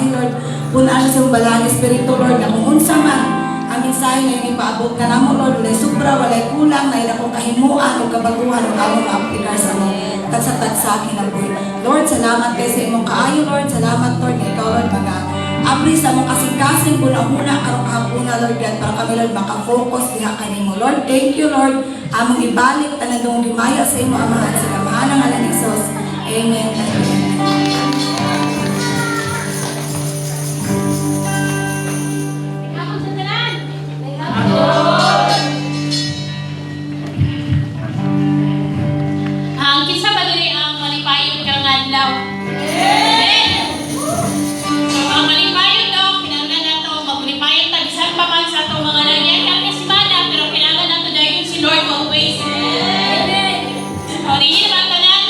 mensahe, Lord. Punaan siya sa balang Espiritu, Lord, na kung unsa man ang mensahe na yung ipaabot ka namo, Lord, walay sobra, walay kulang, na ila kong kahimuan o kabaguhan o among maaplikar sa mo tagsatag sa akin na buhay. Lord, salamat kayo sa imong kaayo, Lord. Salamat, Lord, na ikaw, Lord, abri sa mong kasing-kasing una-una karong kahapuna, Lord, yan, para kami, Lord, makafocus diha kanimo. Lord, thank you, Lord. Among ibalik tanadong gimaya sa imo amahan sa kamahan ng ngalan ni Jesus. Amen. Ang kinsa ba diri ang malipayod kang adlaw? Ang malipayod daw, kinahanglan nato maglipayod ta bisan pa man sa atong mga nangyayari nga semana, pero kinahanglan nato dayon si Lord always. Amen. O rin naman tanan,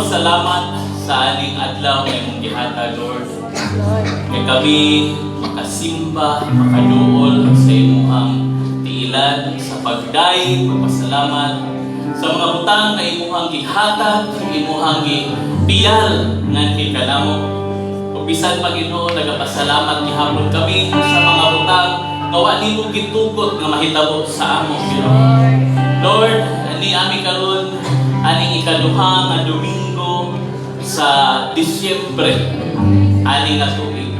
salamat sa aning adlaw nga imong gihatag, Lord. Kay kami makasimba, makaduol sa imong tiilan, sa pagday, pagpasalamat sa mga butang nga imong gihatag, imong gipiyal ngan kay kanamo. Ug bisan Panginoon, nagapasalamat gihapon kami sa mga butang nga wa nimo gitugot nga mahitabo sa amo, Ginoo. Lord, ani ami karon aning ikaduha nga Domingo sa Disyembre, aning nga tuig.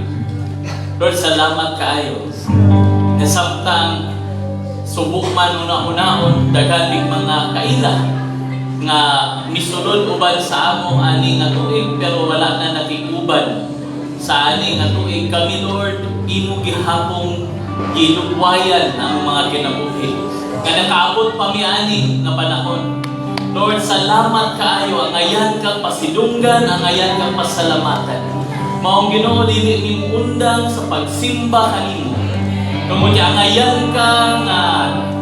Lord, salamat kaayo. Nasabtang subok man una-unaon, daghan mga kaila nga misulod uban sa amo aning nga tuig, pero wala na nakikuban sa aning nga tuig. Kami, Lord, imo gihapong gilugwayan ang mga kinabuhi nga nakaabot pa mi ani nga panahon. Lord, salamat kaayo, angayan kang pasidunggan, angayan kang pasalamatan. Maong Ginoo, dili nimo undang sa pagsimba kanimo. Tungod angayan kang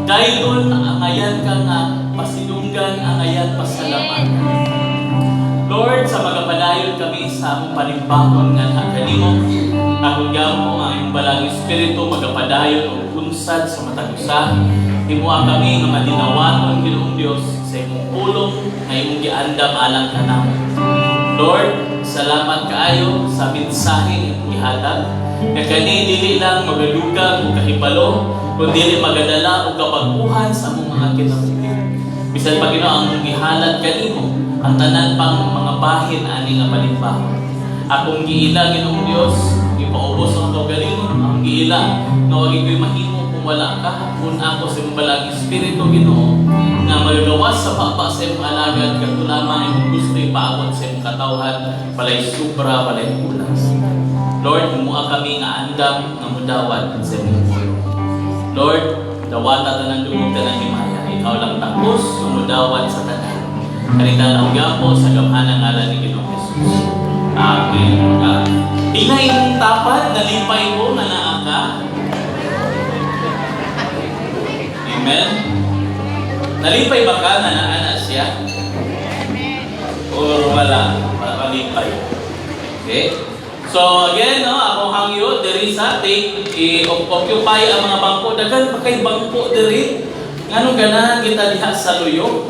dayon, angayan kang pasidunggan, angayan pasalamatan. Lord, sa magapadayon kami sa among panimbahon nga kanimo, akong gamo ang iyong balang Espiritu magapadayon o unsad sa matag usa. Himuha kami nga madinawaton, Ginoong Dios, sa imong pulong nga imong giandam alang kanamo. Lord, salamat kaayo sa mensahe imong gihatag. Nga kani dili lang magadugang o kahibalo, kundi magadala o kabaguhan sa among mga kinabuhi. Bisan pa Ginoo ang gihalat kanimo, ang tanan pang mga bahin ani nga panimbahon. Akong giila, Ginoong Dios, ipaubos ang kaugalingon, ang giila nga wag ko'y mahimo kung wala ka. Kung ako sa imong balang Espiritu, Ginoo, nga magagawas sa papa sa imong alagad, kato lamang imong gusto ipaabot sa imong katawhan, walay sobra, walay kulang. Lord, humuha kami nga andam nga mudawat sa imong pulo. Lord, dawata tanang dugog tanang himaya, ikaw lang tapos sumudawat sa tanan. Kanita na ugapo sa gamhanang ngalan ni Ginoong Jesus. Amen. Tingay mong tapat, nalipay ko na naa ka. Amen. Nalipay ba ka na naa siya? Or wala? Malipay. Okay? So again, no, akong hangyo, diri sa occupy ang mga bangko. Dagan pa kay bangko diri. Nganong ganahan kita diha sa luyo?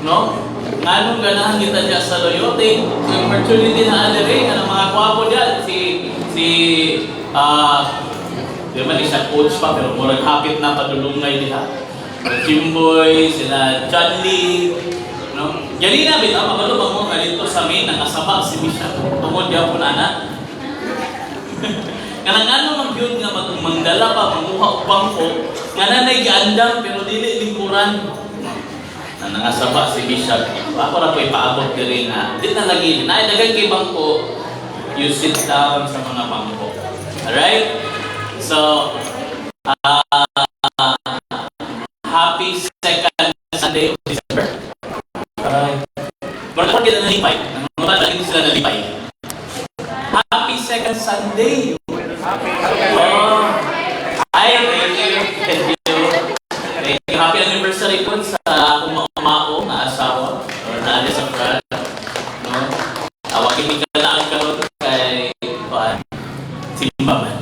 No? Nganong ganahan kita diha sa luyo? Take opportunity na diri ang mga kwapo diyan di man siya coach pa, pero murag hapit na padulungay diha. Jimboy, sila John Lee, no? Gani na bitaw mabalubang mo kalito sa amin nakasaba si Misha. Tungod diha po na anak. Kanang ano magyud nga magdala pa manguha og bangko nga nanay giandam pero dili lingkuran. Na nangasaba si Bishop. Ako ra ko'y paabot diri nga. Di na lagi na daghan kay bangko. You sit down sa mga bangko. Alright? So happy second Sunday of December. Alright. Marami kita nalipay. Marami sila nalipay. Happy second Sunday. Oh. Ay, thank you. Thank you. Happy anniversary po sa akong mga umao na asawa or na sa brad. No? Awagin ka lang karon kay Simba man.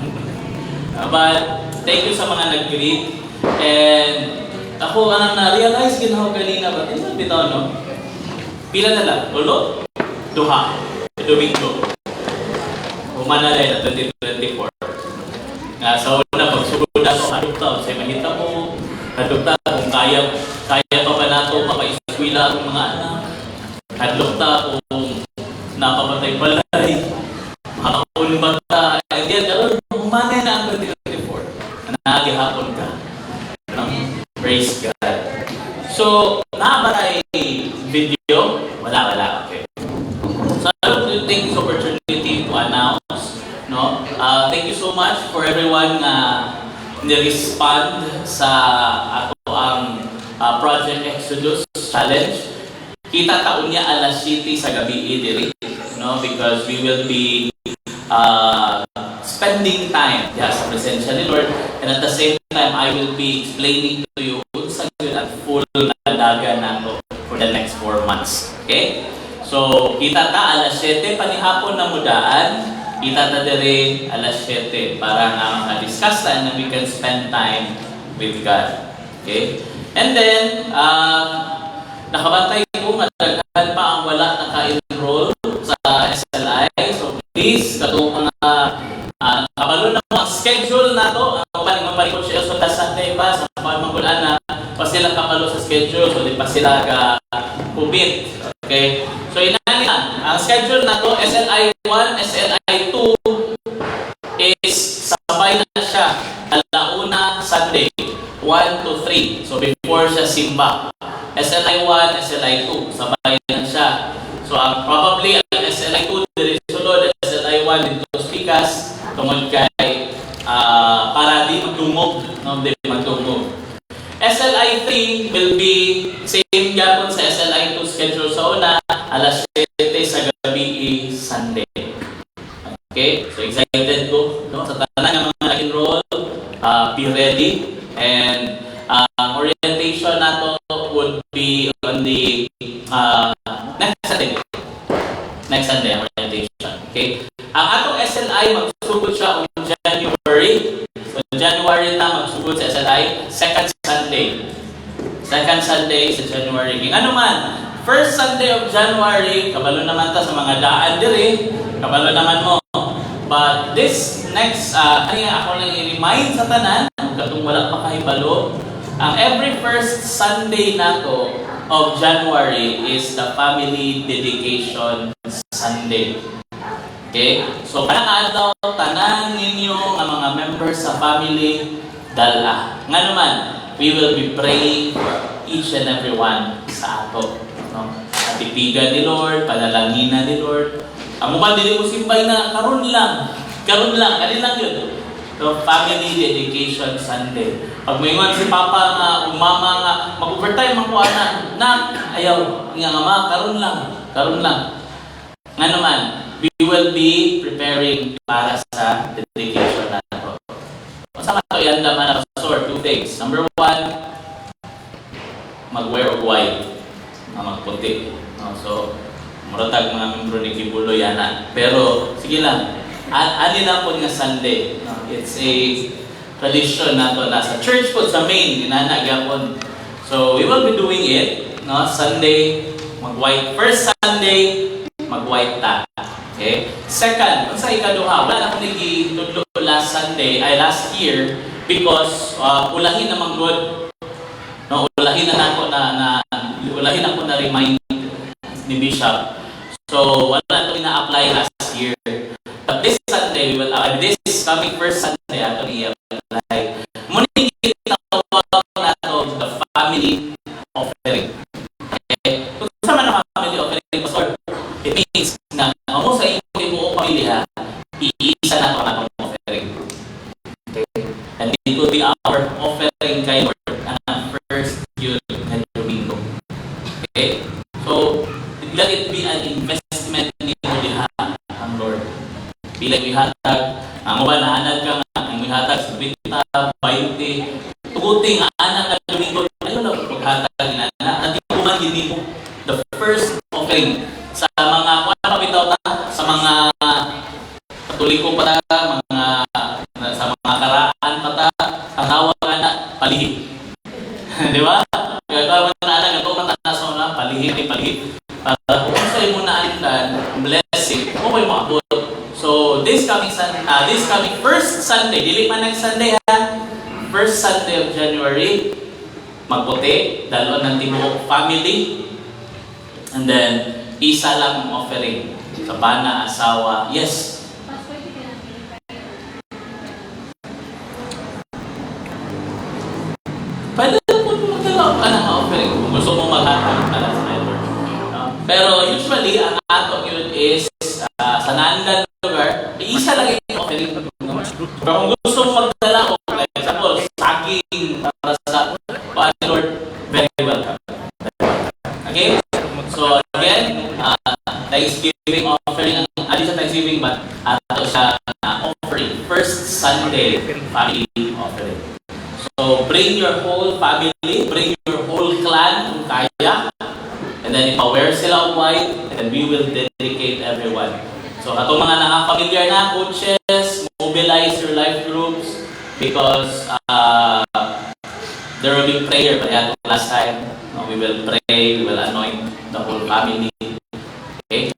But thank you sa mga nag-greet. And ako ang na-realize ginawa kanina ba? Ito bitaw, no? Pila na lang? Ulo? Duha. Domingo. Humanalay na 2024. Sa una, pagsugod ako, adopta. Sa mahita mo, adopta kung kaya pa ba nato maka-eskwela ang mga anak. Adopta kung napamatay balay. Makakaulong bata. And then, humanay na ang 2024. Nagihapon ka. Praise God. So, nakabara video? Wala. Okay. So, I want to take this opportunity to announce, no? Thank you so much for everyone na-respond sa ato ang Project Exodus Challenge. Kita taon niya alas 7 sa gabi diri, no? Because we will be spending time sa presensya ni Lord, and at the same time I will be explaining to you sa good at full na daga nato for the next 4 months. Okay? So So, kita ta alas 7 panihapon na mudaan, kita ta dire alas 7 para nga maka-discuss ta and we can spend time with God. Okay? And then, nakabantay ko nga daghan pa ang wala naka-enroll sa SLI. So please, katong mga kabalo na mga schedule na to, mapalikot siya so last Sunday pa, sa pamagulaan na pa sila kabalo sa schedule, so di pa sila ka-commit. Okay? So inani na, ang schedule na to, SLI 1, SLI 2 is sabay na siya, alauna Sunday, 1 to 3. So before siya simba. SLI 1, SLI 2, sabay na siya. So probably ang SLI 2 diri sulod, SLI 1 dito speakers tungod kay para di magdungog, no, di magdungog. SLI 3 will be same gapon sa SLI 2 schedule sa una, alas 7 sa gabi Sunday. Okay? So excited ko, no, sa tanan nga mga enroll, be ready, and orientation nato would be on the next Sunday. Next Sunday, orientation. Okay? Ang atong SLI, magsugod siya on January. So, January na magsugod sa SLI, second Sunday. Second Sunday sa January. King ano man, first Sunday of January, kabalo naman ta sa mga daan diri, kabalo naman mo. But this next, ako lang i-remind sa tanan, katong wala pa kahibalo, ang every first Sunday nato of January is the Family Dedication Sunday. Okay? So, kanang adlaw, tanan ninyo ang mga members sa family, dala. Nga naman, we will be praying for each and every one sa ato. No? Atipigan ni Lord, panalanginan ni Lord. Ang mga dili mo simbay na, karon lang, kanin lang yun. So, Family Dedication Sunday. Pag may si Papa nga, umama nga, mag-overtime ako na, ayaw, nga ma, karon lang. Nga naman, we will be preparing para sa dedication nato. Sa mga yan naman, Pastor, two things. Number one, mag-wear of white, magputi. So, muratag mga membro ni Kibulo yan na. Pero, sige lang, ani lang po nga Sunday. It's a tradition nato na sa church po sa main ginanagapon. So we will be doing it, no? Sunday mag-white. First Sunday mag-white ta. Okay? Second, sa ikaduha, wala na akong nagitudlo last year because ulahin namang good. No, ulahin ako na remind ni Bishop. So wala na ito ina-apply last year. But this Sunday, this coming first Sunday, actually i-apply. Muna tinatawag nato the family offering. Okay? Kung sama na family offering, Pastor, it means na mo sa iyong pamilya, iisa na ito na itong offering. Okay? And it will be our offering kay Lord ang first Yun and Domingo. Okay? So, let it be an investment in diha ang Lord. Bilang ihatag, ang uban naanad ka nga, ang ihatag sa bita, 20, tuguting anak na Domingo, ayun lang, paghatag na natikuman din mo. The first offering sa mga, kung ano bitaw ta, sa mga katoliko pa ta, sa mga karaan pa ta, ang tawag na, palihim. Di ba? Kaya anak, ito matanda sa una, palihim. Para kung sa'yo mo naalindan, blessing, kung may maabot. So, this coming first Sunday, dili man next Sunday ha, first Sunday of January, magputi, dalon ng tibuok family, and then, isa lang offering, sa bana, asawa, yes. Pwede po magdala ka ng offering kung gusto mo maghatag para sa Lord. Pero usually, ang ato yun is, sa naandan lugar, isa lang yung offering. Pero kung gusto mo magdala, like example, saging para sa Lord, very welcome. Okay? So again, Thanksgiving offering, adi sa Thanksgiving, but ato siya offering. First Sunday, family offering. So bring your whole family, bring your whole clan kung kaya, and then ipa-wear sila of white, and then then we will dedicate everyone. So katong mga nakafamiliar na coaches, mobilize your life groups because there will be prayer. Kaya last time, we will pray, we will anoint the whole family. Okay?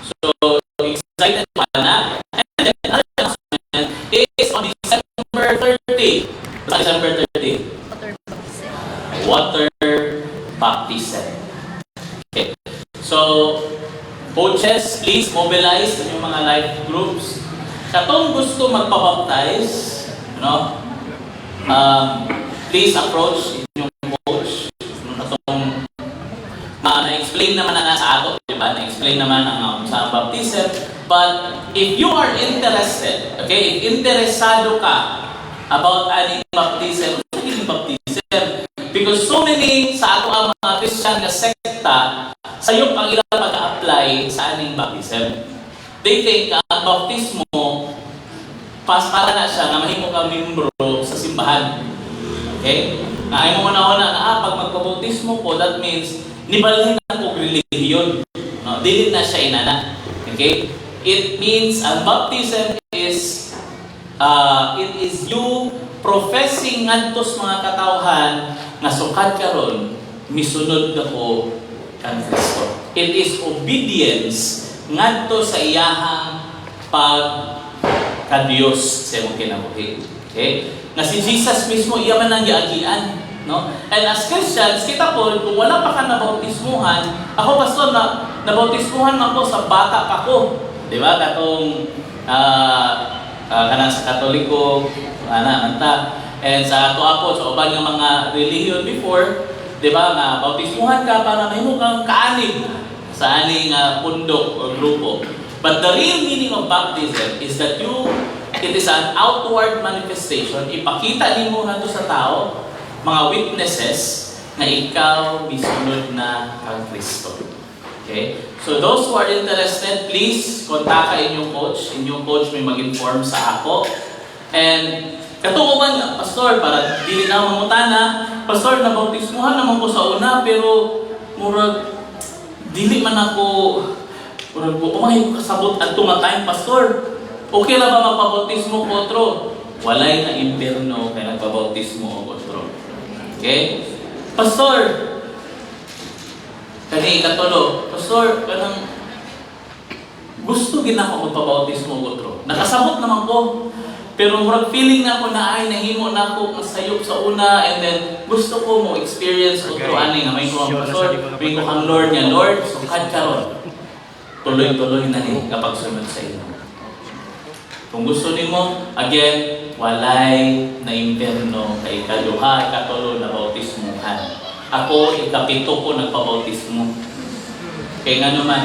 So, excited pa na. And then, another announcement is on December 30. December 30. Water baptism. Okay. So, coaches, please mobilize yung mga life groups. Katong gusto magpabaptize, please approach yung coach. Katong na-explain naman na sa ato, diba? Na-explain naman ang sa baptism. But if you are interested, okay, if interesado ka about aning baptism, because so many sa ato ang mga Christian na sekta, sayop ang ilang pag-apply sa aning baptism. They think ang baptismo, para na siya na mahimo ka membro sa simbahan. Okay? Na ayaw mo na pag magpabautismo ko, that means, nibalhin na ko religion. No? Dili na siya inana. Okay? It means, ang baptism is, it is you professing ngadtos mga katawhan nga sukad karon misunod nako kang Kristo. It is obedience ngadto sa iyahang pagka-Dios sa imong kinabuhi. Okay? Na si Jesus mismo iya man ang giagian, no? And as Christians, kita po kung wala pa ka nabautismuhan, ako pastor nabautismuhan ako sa bata pa ko. Di ba? Katong kanang sa Katoliko, anta. And sa ato ako, sa uban ng mga religion before, di ba, nga bautismuhan ka para mahimo kang kaanib sa aning pundok o grupo. But the real meaning of baptism is that it is an outward manifestation. Ipakita nimo ngadto sa tao, mga witnesses, na ikaw misunod na kang Kristo. Okay? So those who are interested, please kontak inyong coach. Inyong coach may mag-inform sa ako. And katong man, pastor, para dili na mangutana, pastor, nabautismuhan naman ko sa una, pero murag dili man ako murag ko umay kasabot adto nga time, pastor. Okay na ba magpabautismo ko otro? Walay na impierno kay nagpabautismo og otro. Okay? Pastor, kani ikatulo, pastor, kanang gusto gid ako magpabautismo og otro. Nakasabot naman ko. Pero murag feeling na ako na ay nahimo na ako masayop sa una, and then gusto ko mo experience otro ani nga may ko ang pastor, may ko ang Lord niya, Lord, sukad karon. Tuloy-tuloy na ni kapag sunod sa inyo. Kung gusto nimo, again, walay na impierno kay ikaduha, ikatulo na bautismuhan. Ako, ikapito ko nagpabautismo. Kaya nga naman,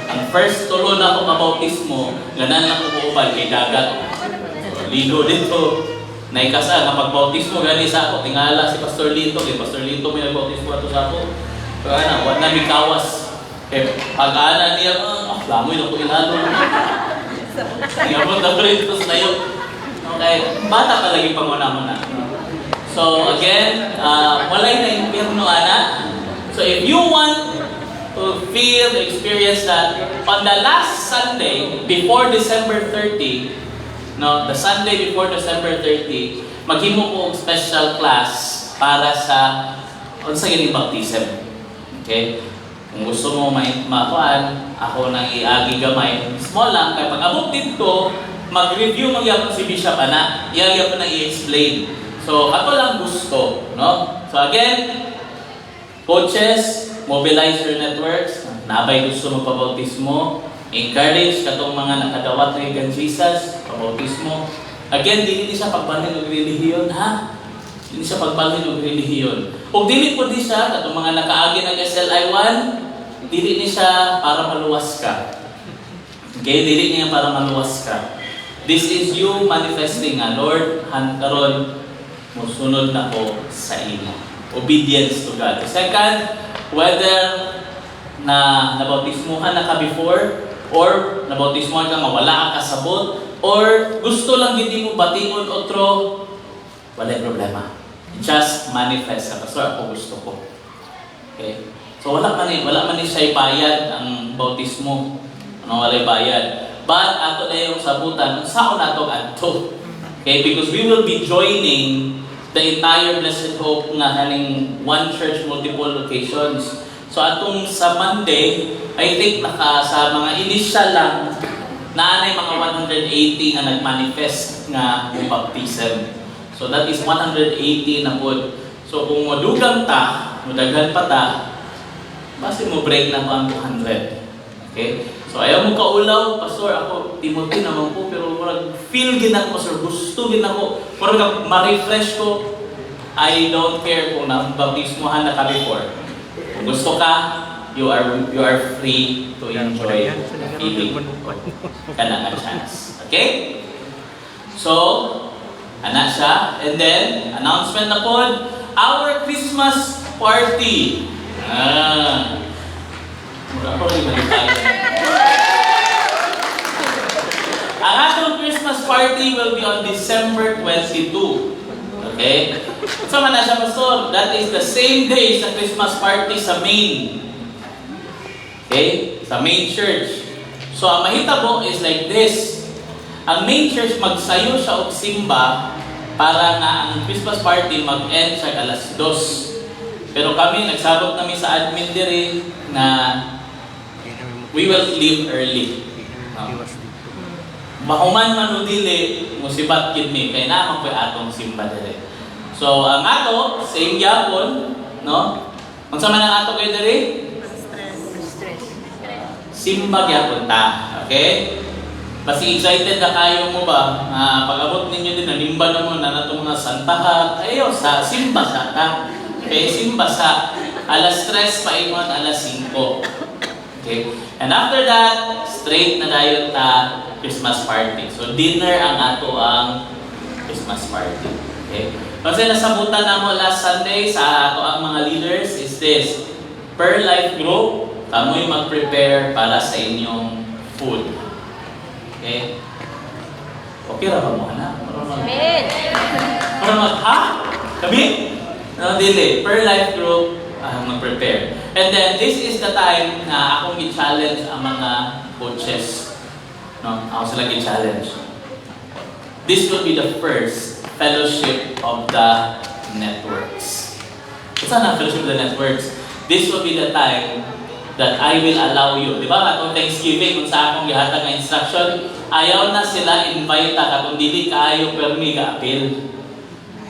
ang first tulo na ako mabautismo, ganan na ko uban kay dagat. Ligo dito. Naikasa, kapag bautismo, gani sa ako, tingala si Pastor Lito, kay Pastor Lito may nagbautismo ato sa ako. Kaya na, wala na mikawas. Kaya pag-aana niya, lamoy na ko ilalo. Ngabot na rin ito sa tayo. Okay, bata ka lagi panguna-una. So again, walay na impierno ana. So if you want to feel, experience that, on the last Sunday, before December 30, no, the Sunday before December 30, maghimo ko og special class para sa unsa gining baptism. Okay? Kung gusto mo makuan, ako nang iagi gamay. Small lang kay pag abot dito, mag-review magyapon si Bishop ana. Iyaya pa na i-explain. So ako lang gusto, no? So again, coaches, mobilize your networks. Nabay gusto magpabautismo. Encourage katong mga nakadawat kay kan Jesus, pabautismo. Again, dili siya pagbalhin og relihiyon, ha? Dili siya pagbalhin og relihiyon. Ug dili po di siya katong mga nakaagi ng SLI1, dili ni siya para maluwas ka. Okay, dili niya para maluwas ka. This is you manifesting nga, Lord, karon mosunod na ko sa imo. Obedience to God. Second, whether na nabautismuhan na ka before, or nabautismuhan ka nga wala ka kasabot, or gusto lang hindi mo batingon otro, wala problema. Just manifest. Pastor, ako gusto ko. Okay? So wala man ni siya bayad ang bautismo. Wala bayad. But ato na yung sabutan, saan nato adto? Okay, because we will be joining the entire Blessed Hope nga haning one church, multiple locations. So atong sa Monday, I think sa mga initial lang, naanay mga 180 nga nagmanifest nga yung baptism. So that is 180 na po. So kung madugang ta, madaghan pa ta, basta mo break na po ang 200. Okay? So ayaw mo kaulaw, Pastor, ako, Timothy naman po, pero feel gin ako, Pastor, gusto gin ako, parang ma-refresh ko, I don't care kung nabaptismohan na ka before. Kung gusto ka, you are free to enjoy feeling. Kana nga chance. Okay? So, ana siya. And then, announcement na po, our Christmas party. Mura ko rin malitayo. Ang atong Christmas party will be on December 22. Okay? So man na siya, Pastor, that is the same day sa Christmas party sa main. Okay? Sa main church. So ang mahitabo is like this. Ang main church magsayo siya og simba para nga ang Christmas party mag-end sa alas 2. Pero kami, nagsabot kami sa admin dire na we will leave early. Mahuman man o dili, musibat kid mi, kaya naman po atong simba dire. So, ang ato, same gyapon, no? Ang sama ng ato kayo dire? Simba gyapon ta, okay? Kasi excited na kayo mo ba? Pag-abot ninyo din, nalimba na mo na itong mga santahat. Ayaw, sa simba sa ta. Okay, simba sa alas 3 paingon, alas 5. Okay? And after that, straight na dayon ta Christmas party. So dinner ang ato ang Christmas party. Okay? Kasi nasabutan na mo last Sunday sa ato ang mga leaders is this. Per life group, kamoy mag-prepare para sa inyong food. Okay? Okay ra ba mo na? Para ha? Kami? No, dili. Per life group, mag-prepare. And then, this is the time na akong i-challenge ang mga coaches. No? Ako sila i-challenge. This will be the first fellowship of the networks. Saan ang fellowship of the networks? This will be the time that I will allow you. Di ba? Katong Thanksgiving, kung sa akong gihatag na instruction, ayaw na sila invite katong dili kaayo permi ka-appeal.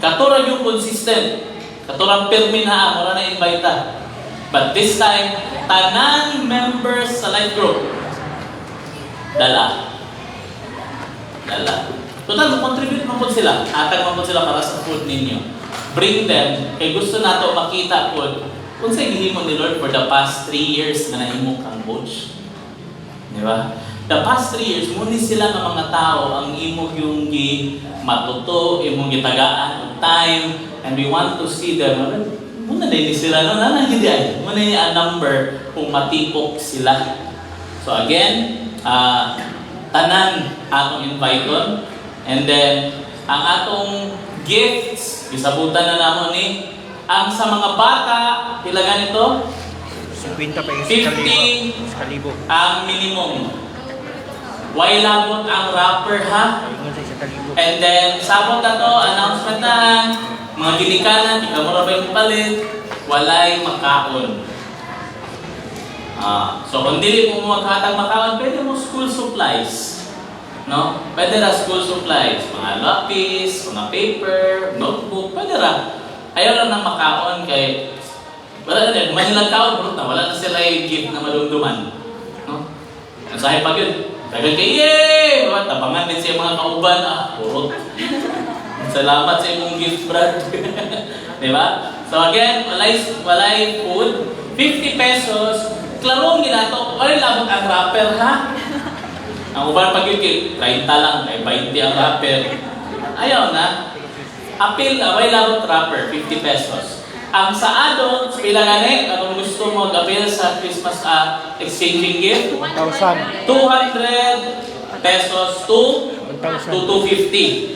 Katura yung consistent. Katurang permi na mura na invite ta. But this time, tanan members sa life group, dala. Total, contribute mo po sila. Atag mo po sila para sa food ninyo. Bring them. Kaya gusto nato makita po kung sa'yo gihimo ni Lord for the past 3 years na nahimo kang coach. Di ba? The past 3 years, muni sila ng mga tao ang imog yung matuto, imong gitagaan of time, and we want to see them. Muna din sila, no? Nanagidi ay. Muna yung number kung matipok sila. So again, tanan atong invite on. And then, ang atong gifts, isabutan na namon ni, ang sa mga bata, pila ganito? 50 kalibo. Ang minimum. Why labot ang wrapper, ha? And then, sabot na to, announcement na, mga ginikanan, ikaw mo rabay palit, walay makaon. So, kung dili mo maghatag makaon, pwede mo school supplies. No? Pwede ra school supplies, mga lapis, mga paper, notebook, pwede ra. Ayaw lang ng makaon kay wala na din, manilang kaon, burot na, wala na sila yung gift na malumduman. No? Ang sahi pag yun, tagal kay, yay! Tabangan din siya mga kauban, burot. Salamat sa imong gift, Brad. Diba? So again, walay food, 50 pesos, klarong ginato, ay labot ang wrapper, ha? Ang uban pag yun, 30 lang, ay 20 ang wrapper. Ayaw na. Appeal, away labot wrapper, 50 pesos. Ang sa adults, pila gani, kung gusto mo mag-appeal sa Christmas exchanging gift, 200 pesos to 250.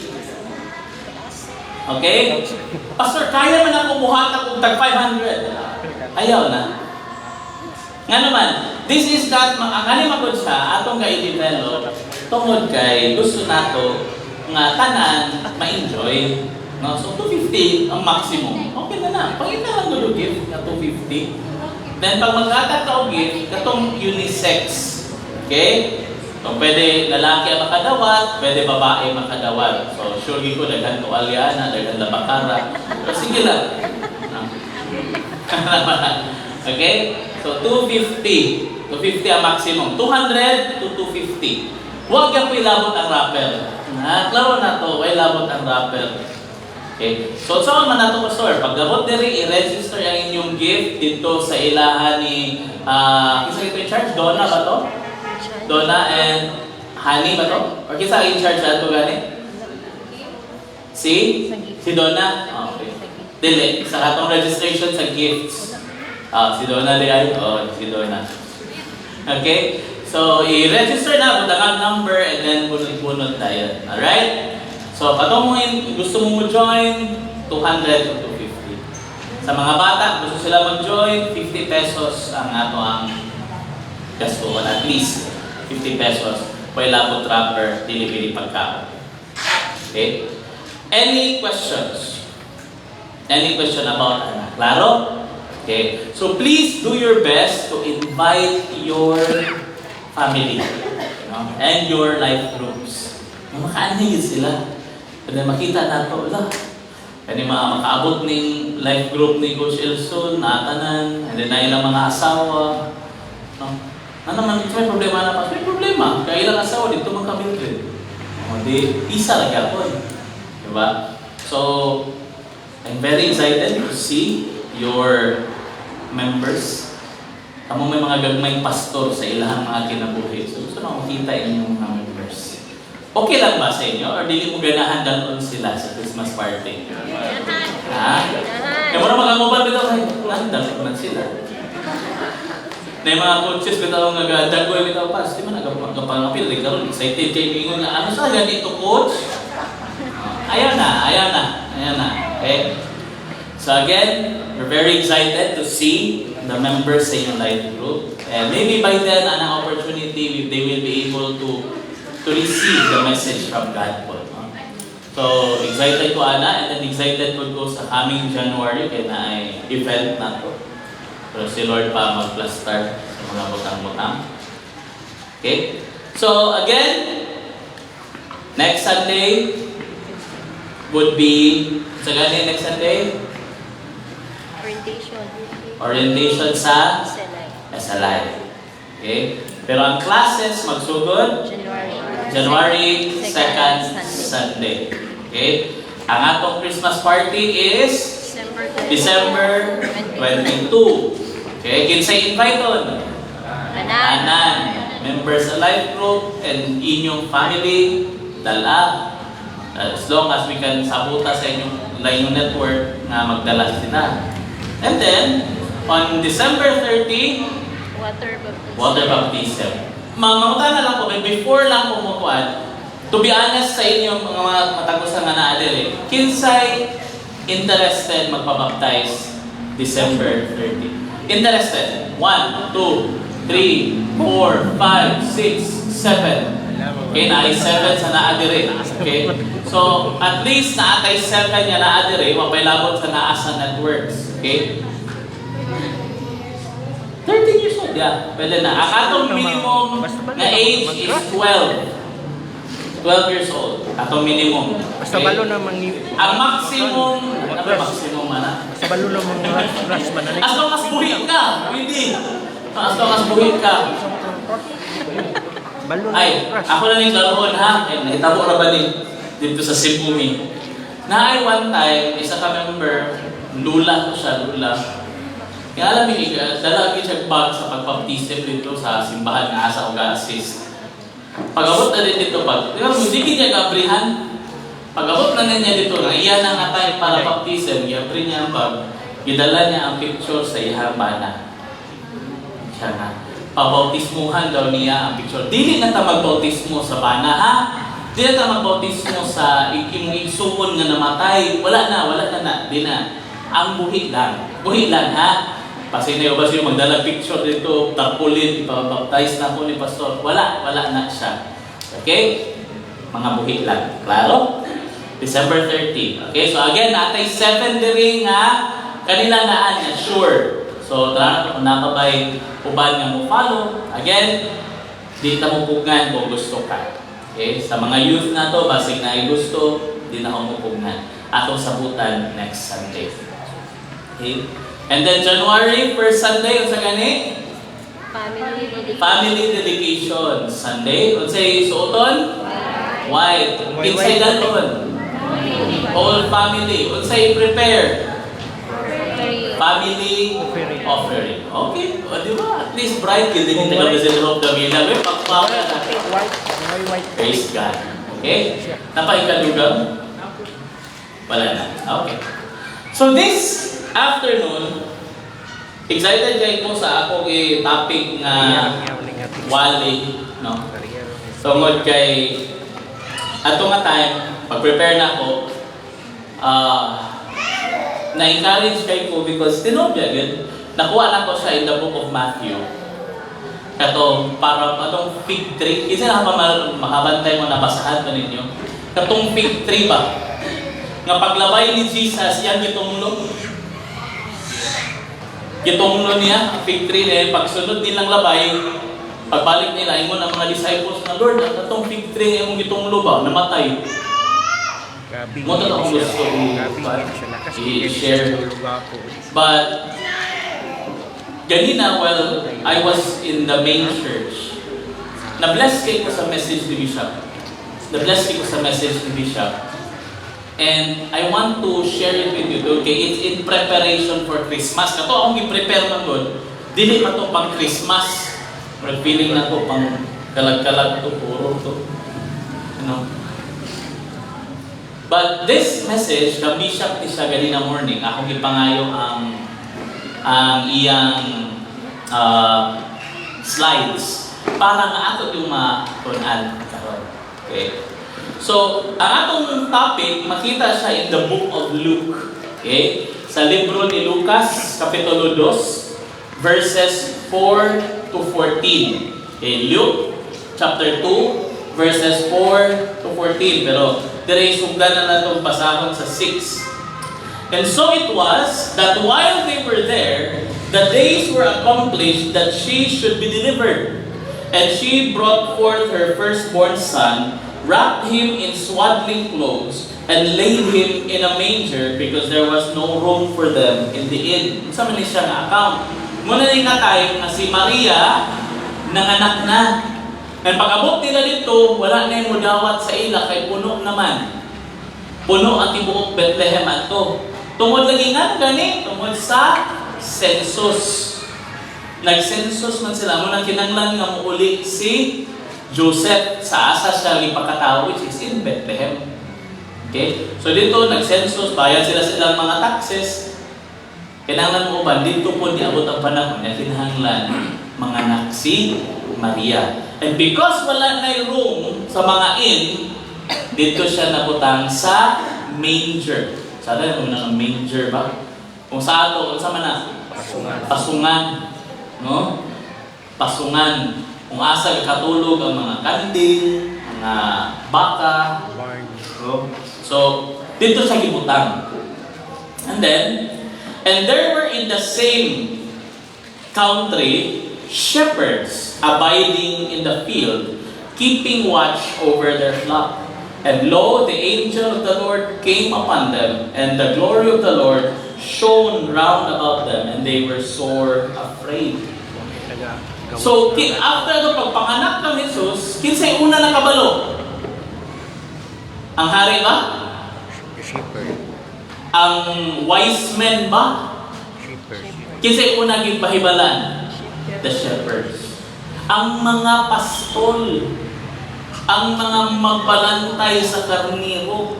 Okay? Pastor, kaya man ako buhat akong tag 500. Ayaw na. Nga naman, this is not, ang alimagod siya, atong ka-i-develop, tungod kay gusto nato nga tanan ma-enjoy. No? So 250 ang maximum. Okay na. Pangita lang gulo gift na 250. Then pag magkatag ka og gift, katong unisex. Okay? So pwede lalaki ang makadawat, pwede babae makadawat. So sure ko daghan tuwalya, daghan labakara. So sige lang. Okay? So 250. 250 ang maximum. 200 to 250. Huwag kang ilabot ang wrapper. Klaro na to, ay labot ang wrapper. Okay? So saan man nato pastor? Pag gabot diri i-register ang inyong gift dito sa ilahan ni kisa ito in charge? Donna ba to? Donna and Honey ba to? Or kisa in charge ato gani? Si Donna? Okay. Dili, sa atong registration sa gifts. Si Donna di ay? Si Donna. Okay? So, i-register na, butangan number, and then bunot-bunot tayo. Alright? So, patunguhin, gusto mo join, 200 to 250. Sa mga bata, gusto sila mag-join, 50 pesos ang ato ang gasto. At least, 50 pesos. Pwede labot wrapper, delivery pagkaon. Okay? Any questions? Any question about anak? Klaro? Okay. So, please do your best to invite your family, and your life groups. Makaanigid sila. Kaya makita nato, kaya makaabot ng life group ni Coach Elson, naatanan, and then na ilang mga asawa. Ano naman, may problema na pa? May problema. Kaya ilang asawa, dito magkamiltrin. Di, isa lang yapon. Diba? So, I'm very excited to see your members. Amo may mga gagmayng pastor sa ilahang mga kinabuhi. So gusto na makita inyong mga members. Okay lang ba sa inyo? Or dili mo ganahan dalon sila sa Christmas party? Ha? Kaya mo na mag-amubal bitaw kayo. Dalon man sila. Na yung mga coaches bitaw nga dagoy bitaw pas. Di man nagpangapil. Excited kayo ingon na ano sa ganito coach? Ayaw na. Okay? So again, we're very excited to see the members sa inyong life group. And maybe by then, an opportunity, they will be able to receive the message from God po. So, excited ko ana, and then excited ko sa coming January, kaya na ay event na to. Pero si Lord pa mag-plaster sa mga butang-butang. Okay? So, again, next Sunday would be, sa gani next Sunday? Orientation sa SLI. Okay? Pero ang classes magsugod January 2nd Sunday. Okay? Ang atong Christmas party is December 22. Okay? Kinsay invite on? Anan. Members sa life group and inyong family dala. As long as we can sabuta sa inyong network na magdala sila. And then, on December 30, water baptism. Mamuta na lang po, before lang po mukuan, to be honest sa inyo, mga matagusan nga naadiri, kinsay interested magpabaptize December 30? Interested? 1, 2, 3, 4, 5, 6, 7. Okay, naay 7 sa naadiri. Okay? So, at least naatay 7 niya naadiri, mapailabot sa naasa networks. Okay? 13 years old, yeah. Pwede na. Ang atong minimum na age is 12. 12 years old. Atong minimum. Basta balo na ang maximum, ano maximum mana? Basta balo na rush manalik. As long as buhit ka, hindi. As long as buhit ka. Balo na Ay, rush. ako na ning karoon ha. Nahitabo ra ba ni dito sa Sibumi. Na one time, isa ka member, lula ko siya, lula. Kaya alam niyo, dalagi siya bag sa pagpaptisip dito sa simbahan nga asa o ga-assist. Pag-abot na rin dito pag, hindi niya gabrihan. Pag-abot na niya dito, nga iyan ang atay para baptism, gabri niya ang bag, gidala niya ang picture sa ihang bana. Siya nga, pabautismuhan daw niya ang picture. Dili na ta magbautismo sa bana ha? Dili na ta magbautismo sa igsuon nga namatay. Wala na. Di na. Ang buhi lang ha? Pasinayo ba siya magdala picture dito, tarpaulin, ipabaptize na po ni Pastor. Wala na siya. Okay? Mga buhi lang. Klaro? December 30. Okay, so again, natay 7 diri nga kanila naan nga sure. So, tara kung nakabay uban nga mo follow. Again, di ta mo pugngan kung gusto ka. Okay, sa mga youth na to, basig na ay gusto, di na ako mo pugngan. Atong sabutan next Sunday. Okay? And then January, first Sunday, unsa gani? Family dedication Sunday. Unsay suoton? White. Kinsay daton? Whole family. Unsay prepare? Family offering. Okay. O, di ba? At least bright yun din yung taga-President of the Villa. May pakpaka na. Praise God. Okay? Napaikalugang? Wala na. Okay. So this afternoon, excited kayo po sa ako topic nga wali, no? Tungod kay ato nga time, pag-prepare na ako, na-encourage kay ko because tinobya yun, nakuha na ko siya in the book of Matthew. Kato, para atong fig tree, kasi makabantay mo nabasahan ko ninyo, katong fig tree ba? Nga paglabay ni Jesus, yan gitunglo. Gitunglo niya, ang fig tree niya, pagsunod nilang labay, pagbalik nila, ingon ang mga disciples na, Lord, ang itong fig tree yung gitunglo ba? Namatay. Mo ito akong gusto i-share. But, ganina, while I was in the main church, na-bless kayo ko sa message ni Bishop. Na-bless kayo ko sa message ni Bishop. And I want to share it with you, okay? It's in preparation for Christmas. Kato akong i-prepare na doon. Dili pa ito pang Christmas. Feeling na ito pang kalag-kalag ito, puro ito. You know? But this message, the Bishop is sa ganina morning, akong ipangayo ang iyang slides para nga ato yung matunan karon. Okay? So, ang atong topic, makita siya in the book of Luke. Okay? Sa libro ni Lucas, Kapitulo 2, verses 4 to 14. Okay? Luke, chapter 2, verses 4 to 14. Pero, dire sugdan na itong basahon sa 6. And so it was that while they were there, the days were accomplished that she should be delivered. And she brought forth her firstborn son, wrapped him in swaddling clothes, and laid him in a manger because there was no room for them in the inn. Sa man siya nga account. Muna rin nga tayo na si Maria nanganak na. And pag-abot nila dito, wala na yung mudawat sa ila kay puno naman. Puno ang tibuok Bethlehem ato. Tungod lagi nga gani, tungod sa census. Nag-census man sila. Muna kinanglan nga muuli si Joseph sa asa siya ipakatao, which is in Bethlehem. Okay? So dito, nag-census, bayad sila silang mga taxes. Kailangan mo ba, dito po niabot ang panahon na kinahanglan mga anak si Maria. And because wala na room sa mga inn, dito siya nabutang sa manger. Sana yung ng manger ba? Kung sa ato, kung sa mana? Pasungan. No? Pasungan. Kung asa katulog ang mga kanding, mga baka. So, dito sa gibutang. And there were in the same country shepherds abiding in the field, keeping watch over their flock. And lo, the angel of the Lord came upon them, and the glory of the Lord shone round about them, and they were sore afraid. So, after ito, pagpanganak ng Jesus, kinsay una nakabalo? Ang hari ba? Ang wise men ba? Kinsay una gipahibalan? The shepherds. Ang mga pastol, ang mga magbalantay sa karniro.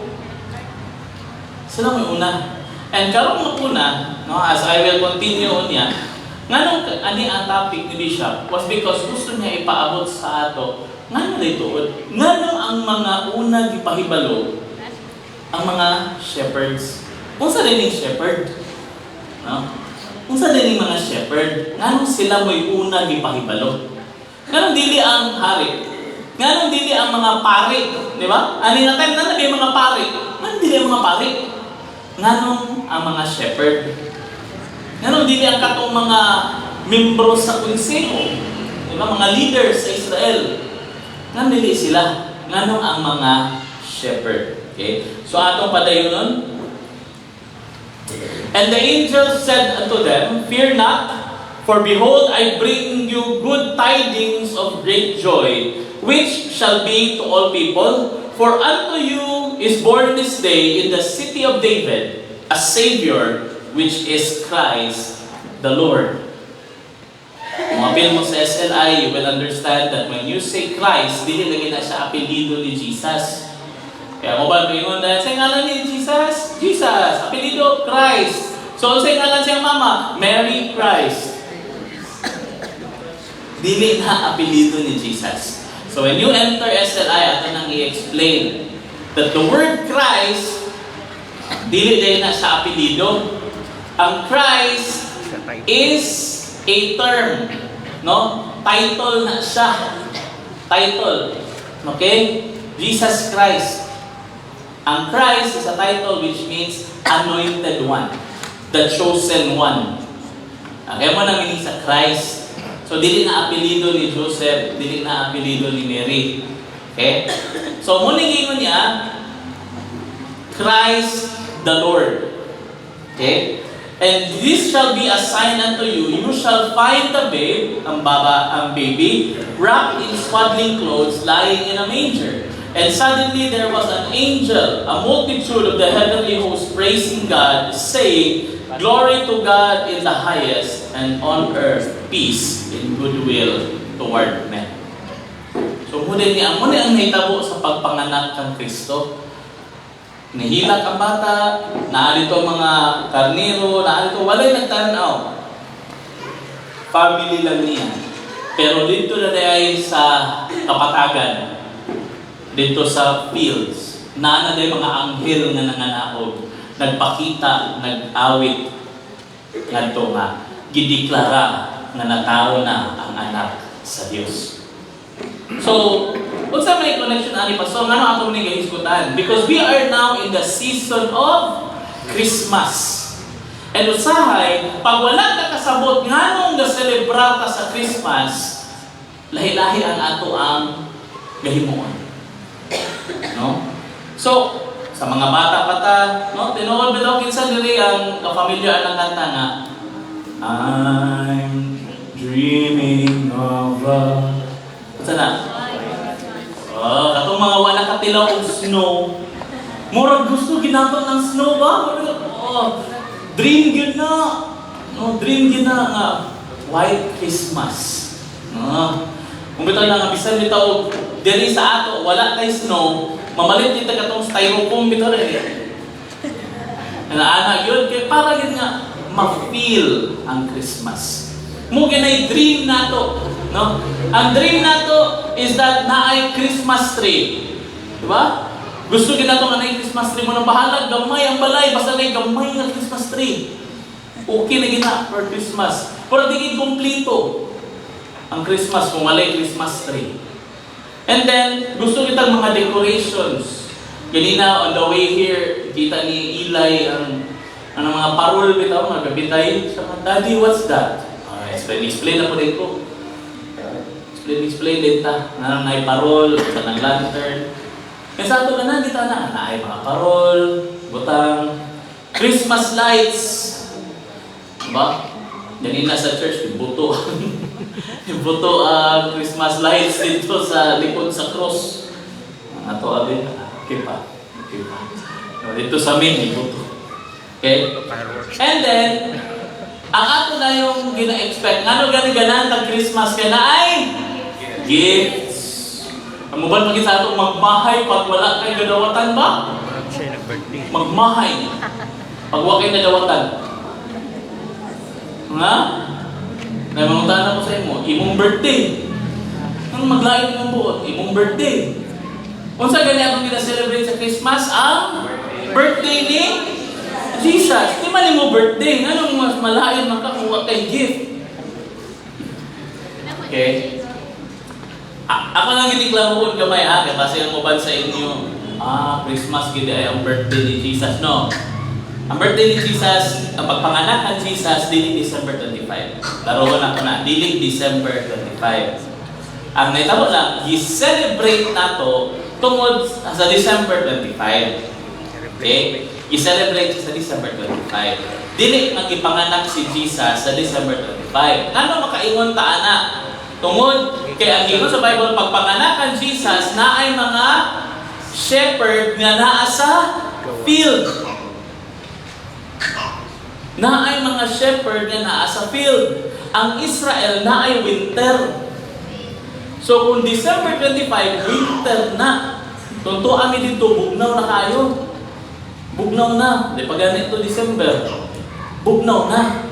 Sila may una. And karong una, no, as I will continue on yan, nganong ani ang topic ni Bishop was because gusto niya ipaabot sa ato nganong dito nganong ang mga una gipahibalo ang mga shepherds. Kung sa rin shepherd, no? Unsa din yung mga shepherd? Nganong sila mo'y una gipahibalo? Nganong dili ang hari? Nganong dili ang mga pari? Di ba? Ani nga time na yung mga pari. Nganong dili ang mga pari? Nganong ang mga shepherd? Nganong dili ang katong mga membro sa konseho? Di ba? Mga leaders sa Israel. Nganong dili sila? Nganong ang mga shepherd? Okay? So atong padayon nun. And the angel said unto them, Fear not, for behold, I bring you good tidings of great joy, which shall be to all people. For unto you is born this day in the city of David a Savior, which is Christ the Lord. Kung apil mo sa SLI, you will understand that when you say Christ, dili lagi na siya apelido ni Jesus. Kaya mo ba pingon dahil sa ngalan ni Jesus? Jesus, apelido Christ. So sa ngalan siyang mama, Mary Christ. Dili na apelido ni Jesus. So when you enter SLI, ato nang i-explain that the word Christ, dili din na siya apelido. Ang Christ is a term, no? Title na siya. Title. Okay? Jesus Christ. Ang Christ is a title which means anointed one, the chosen one. Kaya mo nang sa Christ. So, dili na apelido ni Joseph, dili na apelido ni Mary. Okay? So, muling ingon niya, Christ the Lord. Okay? And this shall be a sign unto you. You shall find the babe, ang baby, wrapped in swaddling clothes, lying in a manger. And suddenly there was an angel, a multitude of the heavenly host praising God, saying, Glory to God in the highest, and on earth peace and goodwill toward men. So muna ang nahitabo sa pagpanganak ng Kristo. Nahilak ang bata, naarito mga karnero, naarito walay nagtanaw. Family lang niya. Pero dito na dahil sa kapatagan, dito sa fields, na day mga anghel nga nanganaog, nagpakita, nag-awit, ngadto nga, gideklara nga natao na ang anak sa Dios. So, unsa may connection ani pastor ngano ato ni gahisgutan? Because we are now in the season of Christmas. And usahay, pag wala ka kasabot nganong ga-celebrate sa Christmas, lahi-lahi ang ato ang gahimuon. No? So, sa mga bata-bata, no, tinuod bitaw kinsa diri ang kapamilya ang kanta nga I'm dreaming of a Unsa na? Oh, katong mga wala katilaw og snow. Murag gusto ginatong ng snow ba? Oh, dream gyud na. No, dream gyud na nga white Christmas. No. Kung bitaw nga bisan bitaw diri sa ato wala kay snow, mamalit dito katong styrofoam bitaw rin. Ana gyud kay para gyud nga ma-feel ang Christmas. Mo ginay dream nato, no? Ang dream nato is that naay Christmas tree. Di ba? Gusto gyud nato nga naay Christmas tree mo nang bahala gamay ang balay basta nay gamay nga Christmas tree. Okay na gina for Christmas. Pero di gid kompleto ang Christmas kung walay Christmas tree. And then, gusto kitang mga decorations. Ganina, on the way here, kita ni Eli ang mga parol bitaw, magkabitay. Sabi, Daddy, what's that? Explain na po din ko. Explain din ta. Nanay parol, sa ng lantern. Kaya sa ito na, kita na. Naay mga parol, butang, Christmas lights. Diba? Ganina sa church, buto. Buto ang Christmas lights dito sa likod sa cross. Ato abi, okay pa. Dito sa amin, buto. Okay? And then, ang ato na yung gina-expect. Ngano gani-ganan tag Christmas kaya na ay gifts. Ang mubal pag sa ato magmahay pag wala kay gadawatan ba? Siya nag-birthday. Magmahay. Pag wala kay gadawatan. Nga? May mga tanong ko sa imo, imong birthday. Nang maglain mong buot, imong birthday. Kung sa ganyan akong gina-celebrate sa Christmas, ang birthday ni Jesus. Di man imo birthday. Anong mas malayo man ka kung wa kay gift. Okay? Ako lang giniklaroon gamay ha, kaya kasi ang uban sa inyo, Christmas gid ay ang birthday ni Jesus, no? Ang birthday ni Jesus, ang pagpanganak ng Jesus, dili December 25. Laruan ako na, dili December 25. Ang naitabo lang, i-celebrate nato tungod sa December 25. Okay? I-celebrate sa December 25. Dili magipanganak si Jesus sa December 25. Ano makaingon ta ana? Tungod kay ang Ginoo sa Bible, pagpanganakan Jesus na ay mga shepherd nga naa sa field. Na ay mga shepherd nga naa sa field. Ang Israel na ay winter. So kung December 25, winter na. Tunto ami dito, bugnaw na kayo. Bugnaw na. Di pa ganito December. Bugnaw na.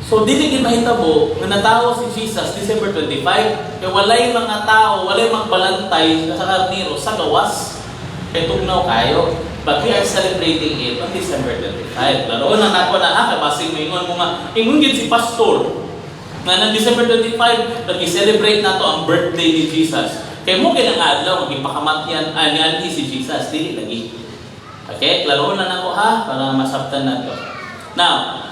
So dili gid mahitabo nga natawo si Jesus December 25 kay walay mga tao, walay magbalantay sa karniro sa gawas. Kay tugnaw kayo. But we are celebrating it on December 25. Laro na nako na kay basig moingon mo nga ingon gid si pastor nga nang December 25 nag-celebrate nato ang birthday ni Jesus. Kay mo kay nga adlaw magipakamatyan ani si Jesus dili lagi. Okay, klaro na nako ha para masabtan nato. Now,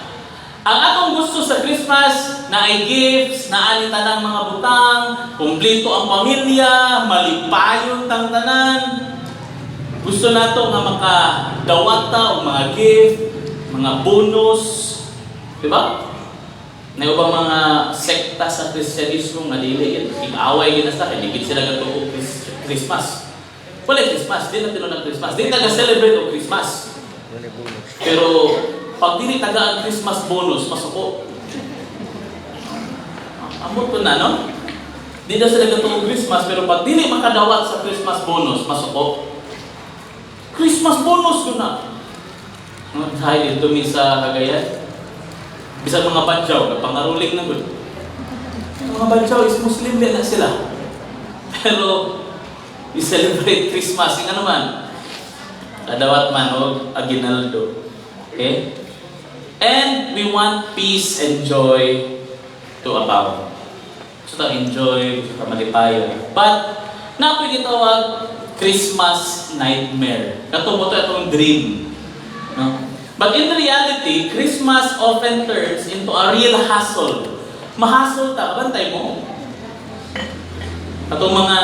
ang atong gusto sa Christmas na ay gifts, na ani tanang mga butang, kumpleto ang pamilya, malipayon tang tanan. Gusto nato nga makadawat ta og mga gift, mga bonus, di ba? Na ubang mga sekta sa Kristyanismo nga dili away gid sa kay dili sila gatuo Christmas. Wala Christmas, di na tinunang Christmas. Di taga-celebrate og Christmas. Pero pag dili taga ang Christmas bonus, masuko. Amot ko na, no? Di na sila gatuo Christmas, pero pag dili makadawat sa Christmas bonus, masuko. Christmas bonus ko na. Dahil dito mi sa Cagayan, bisan mga badyaw, kapangaruling na gud. Mga badyaw is Muslim din na sila. Pero i-celebrate Christmas, yung ano man, kadawat man o aginaldo. Okay? And we want peace and joy to abound. So to enjoy, so to malipayon. But, napoy gitawag Christmas nightmare. Katumo to itong dream. No? But in reality, Christmas often turns into a real hassle. Mahasol ta, bantay mo. Atong mga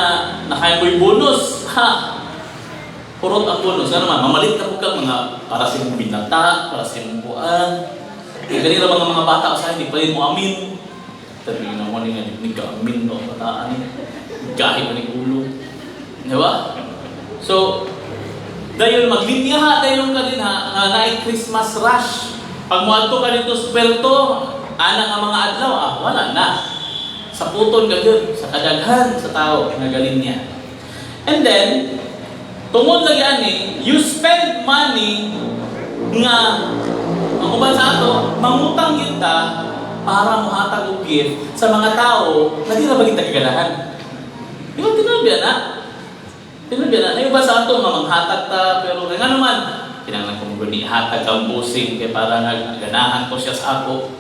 nakaimboy bonus, ha? Purot ang bonus. Ano man, mamalit na po kang mga para sa mong binata, para sa mong buwan. Ganito mga bata sa hindi pa rin mo amin. Sabi nga mo nga, nag-amin no, bataan. Kahit mo ng ulo. Di ba? So, dahil maglinya dahil ka din ha, na Christmas rush. Pag muadto ka dito sa Puerto, ana nga mga adlaw, wala na. Sa puton ka yun, sa kadaghan sa tao, nagalin niya. And then, tungod lagi ani, you spend money nga, ang uban sa ato, mangutang kita para muhatag og gift sa mga tao na di na bagay tagaganahan. Di ba tinabya na? Tinabya na. Yung ba sa ato, mamanghatag ta, pero nga naman, kinanglan kong guni, hatag ang busing, kaya para ganahan ko siya sa ako.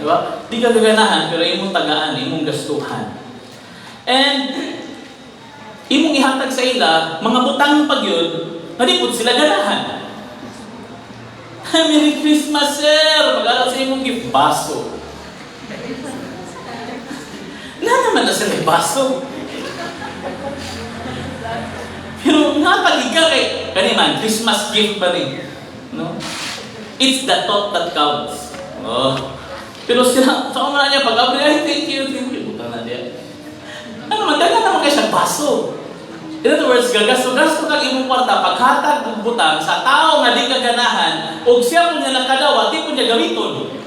Diba? Di ka gaganahan, pero imong tagaan, imong gastuhan. And, imong ihatag sa ila, mga butang pag yun, nalipod sila ganahan. Merry Christmas, sir! Mag-aral sa imong gift, baso. Na naman na sila baso. Pero napagig ka kay, kaniman, Christmas gift pa rin. No? It's the thought that counts. Oh. Pero sila, sa umana niya, pag-abri, ay, thank you. Butang na niya. Ano man, dahil naman kayo siyang baso. In other words, gasto kang imong kwarta, paghatag ng butang sa tao nga di kaganahan, o siya po niya lang kadawa, di po niya gamiton.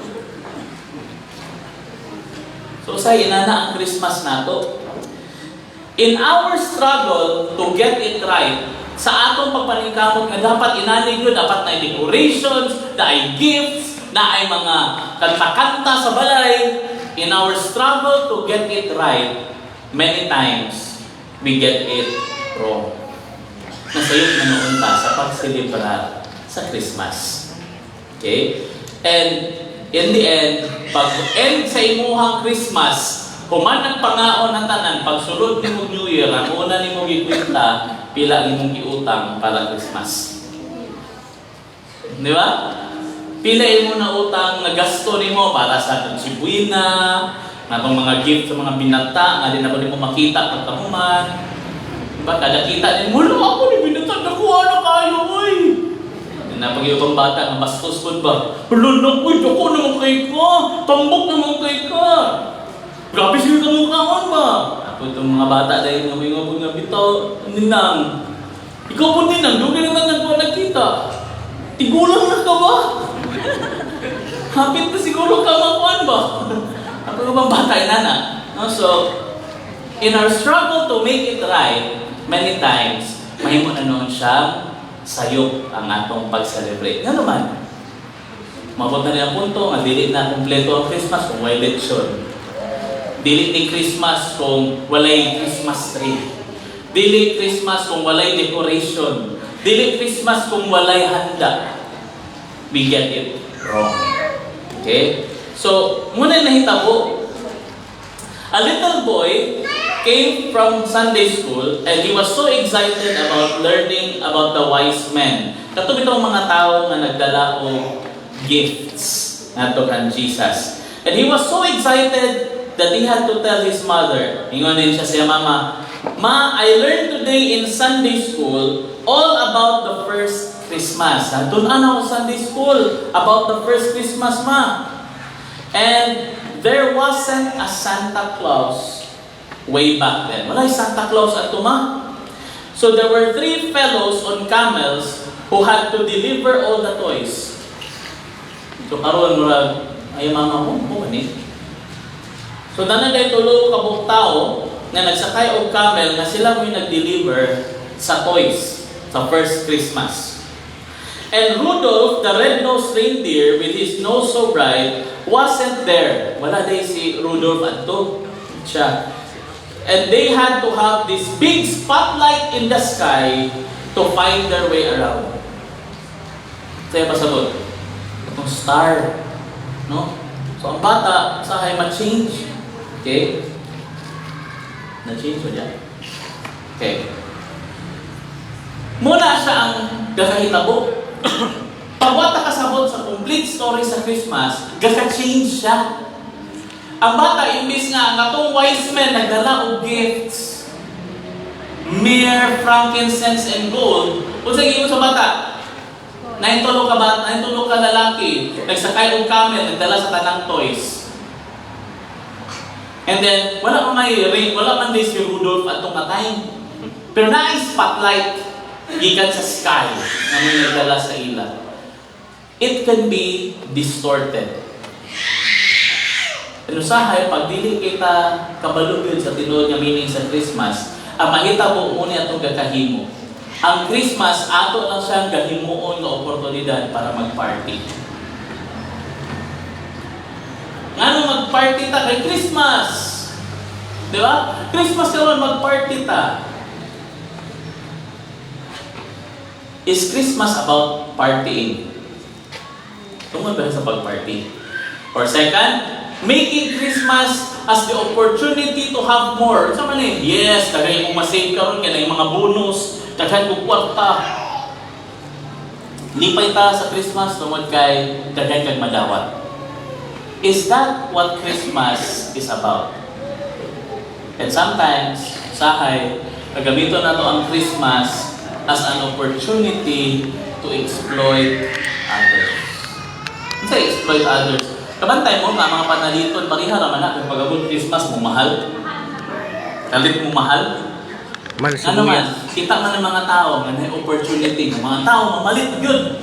So, sa inana ang Christmas nato. In our struggle to get it right, sa atong pagpaningkamot nga dapat inanig yun, dapat na decorations, na ay gifts, na ay mga kanta-kanta sa balay. In our struggle to get it right, many times, we get it wrong. Nasayot na noon pa sa pagsilibrar sa Christmas. Okay? And in the end, pag end sa imuhang Christmas, human ang pangaon ng tanan, pagsulod ni mo New Year, ang una ni mo gikwenta, pila ni mong giutang para Christmas. Di ba? Pila mo na utang na gasto ni mo para sa Sibuina, na itong mga gift sa mga binata, nga din ako di mo makita pagkahuman. Diba? Kada kita din, wala ako ni binata, nakuha na kayo, oy! Napag yung bata nga bastos po ba? Wala ko, ako naman kay ka, tambok naman kay ka. Grabe siya kamukhaan ba? Ako itong mga bata dahil nga may ngabog nga bitaw, ninang. Ikaw po ninang, doon ka naman nagkuha nagkita. Tigulang na ka ba? Hapit na siguro ka makuhaan ba? Ako nga bang bata, inana? No? So, in our struggle to make it right, many times, mahimo na noon siya sayop ang atong pag-celebrate. Nga naman, mabot na niya punto nga dili na kompleto ang Christmas kung may lechon. Dili ni Christmas kung walay Christmas tree. Dili Christmas kung walay decoration. Dili Christmas kung walay handa. We get it wrong. Okay? So, muna nahitabo, a little boy came from Sunday school and he was so excited about learning about the wise men. Kato bitong mga tao nga nagdala og gifts nato kan Jesus. And he was so excited that he had to tell his mother. Ingon din siya siya, Mama, Ma, I learned today in Sunday school all about the first Christmas. Doon ako Sunday school about the first Christmas, Ma. And there wasn't a Santa Claus way back then. Wala yung Santa Claus ato, Ma. So there were 3 fellows on camels who had to deliver all the toys. So karon murag ay mama mo ni. So dana day tulo ka buok tao nga nagsakay og camel nga sila mo nag-deliver sa toys sa first Christmas. And Rudolph, the red-nosed reindeer with his nose so bright, wasn't there. Wala day si Rudolph adto siya. And they had to have this big spotlight in the sky to find their way around. Kaya pasabot, itong star, no? So ang bata, sahay ma-change. Okay? Na-change mo dyan? Okay. Muna siya ang gakahitabo. Pagwata kasabot sa complete story sa Christmas, gaka-change siya. Ang bata, imbis nga, ang atong wise men nagdala og gifts, myrrh, frankincense, and gold. Kung sa iyo sa bata, 9 ka lalaki, nagsakay og camel, nagdala sa tanang toys. And then, wala man din si Rudolph atong katay. Pero na spotlight, gikan sa sky, na may nagdala sa ila. It can be distorted. Pero sahay, pag dili kita kabalugod sa tinuod nga meaning sa Christmas, ang mahitabo muni atong gakahimo. Ang Christmas, ato lang siyang gahimuon nga oportunidad para mag-party. Ngano mag-party ta kay Christmas? Di ba? Christmas naman mag-party ta. Is Christmas about partying? Tungkol ba sa pag-party? Or second, making Christmas as the opportunity to have more. Sa man yes, tagay mong masave karon kay na mga bonus, daghan kog kwarta. Lipay ta sa Christmas tungod kay daghan kag madawat. Is that what Christmas is about? And sometimes, sahay, kagamiton nato ang Christmas as an opportunity to exploit others. Sa exploit others. Kabantay mo nga mga panaliton, pariha naman natin pag-abot Christmas mo mahal. Kalit mo mahal. Ano man, kita man ng mga tao, nga may opportunity, ng mga tao, mamalit yun.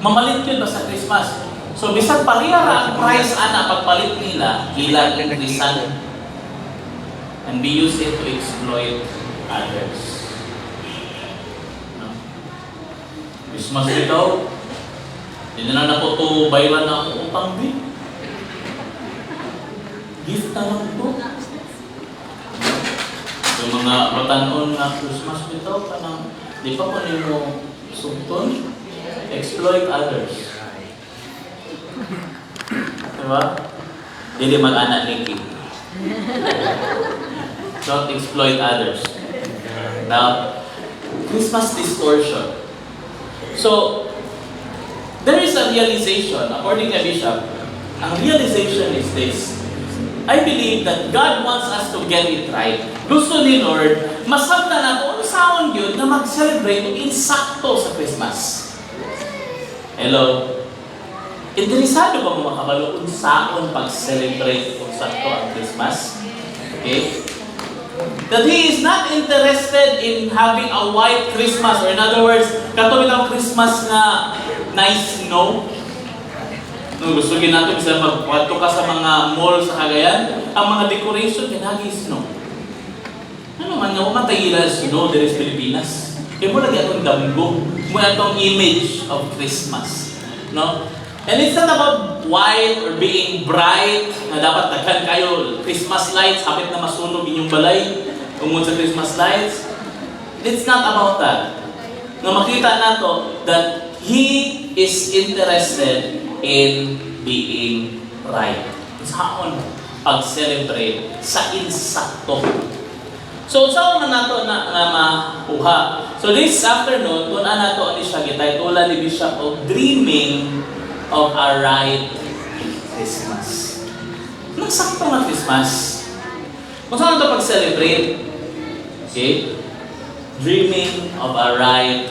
Mamalit yun sa Christmas. So, bisan pariha ang price ana pagpalit nila, ilang increasan. And we use it to exploit others. No? Christmas ito, hindi na po ito bayran na ako utang din. Gift na lang po. Yung mga batanon na Christmas nito, kanang di pa po nyo sugton, exploit others. Diba? Dili mag-anak Nikki. Don't exploit others. Now, Christmas distortion. So, there is a realization, according to Bishop, ang realization is this. I believe that God wants us to get it right. Gusto ni Lord, masabta na kung saan yun na mag-celebrate o insakto sa Christmas. Hello? Interesado ba mo makabalo kung saan pag-celebrate o sakto ang Christmas? Okay? That He is not interested in having a white Christmas, or in other words, katulad ang Christmas na nice snow. Nung gusto natin bisa magpato ka sa mga mall sa Cagayan, ang mga decoration kinagi snow. Ano man nga matayila snow dito sa Pilipinas? Kaya mo lagi atong damgo, mo atong image of Christmas, no? And it's not about white or being bright, na dapat daghan kayo Christmas lights, hapit na masunog inyong balay tungod sa Christmas lights. It's not about that. Na makita nato that He is interested in being right. Saan pag-celebrate sa insakto. So, saan man nato na makuha? So, this afternoon, tunan nato ni siya gitaytulan ni Bishop of Dreaming of a Right Christmas. Nagsakto na Christmas. Kung saan nato pag-celebrate? Okay? Dreaming of a Right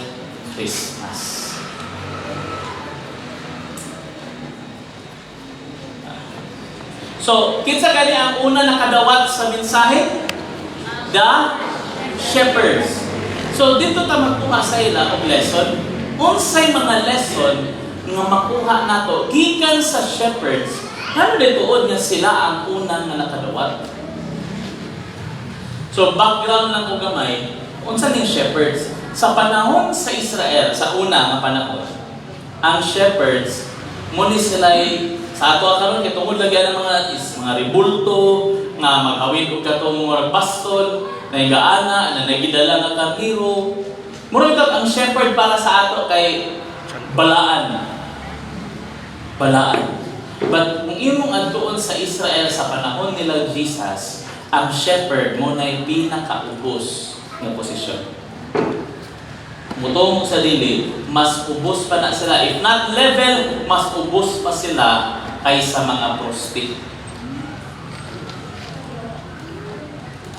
Christmas. So, kinsa kani ang una nakadawat sa mensahe? The shepherds. So, dito ta magkuha sa ila og lesson. Unsay mga lesson nga makuha nato gikan sa shepherds? Ano dituod nga sila ang unang nga nakadawat? So, background lang ko gamay. Unsa ning shepherds? Sa panahon sa Israel, sa una nga panahon, ang shepherds mo ni sila sa ato karon kay tungod lagyan ng mga ribulto nga maghawid og katong mga baston na igaana na nagidala nga karniro. Murag ang shepherd para sa ato kay balaan. Balaan. But kung imong adtuon sa Israel sa panahon nila Jesus, ang shepherd mo na pinakaubos nga posisyon. Mutong sa dili, mas ubos pa na sila. If not level, mas ubos pa sila kaysa mga prostitute.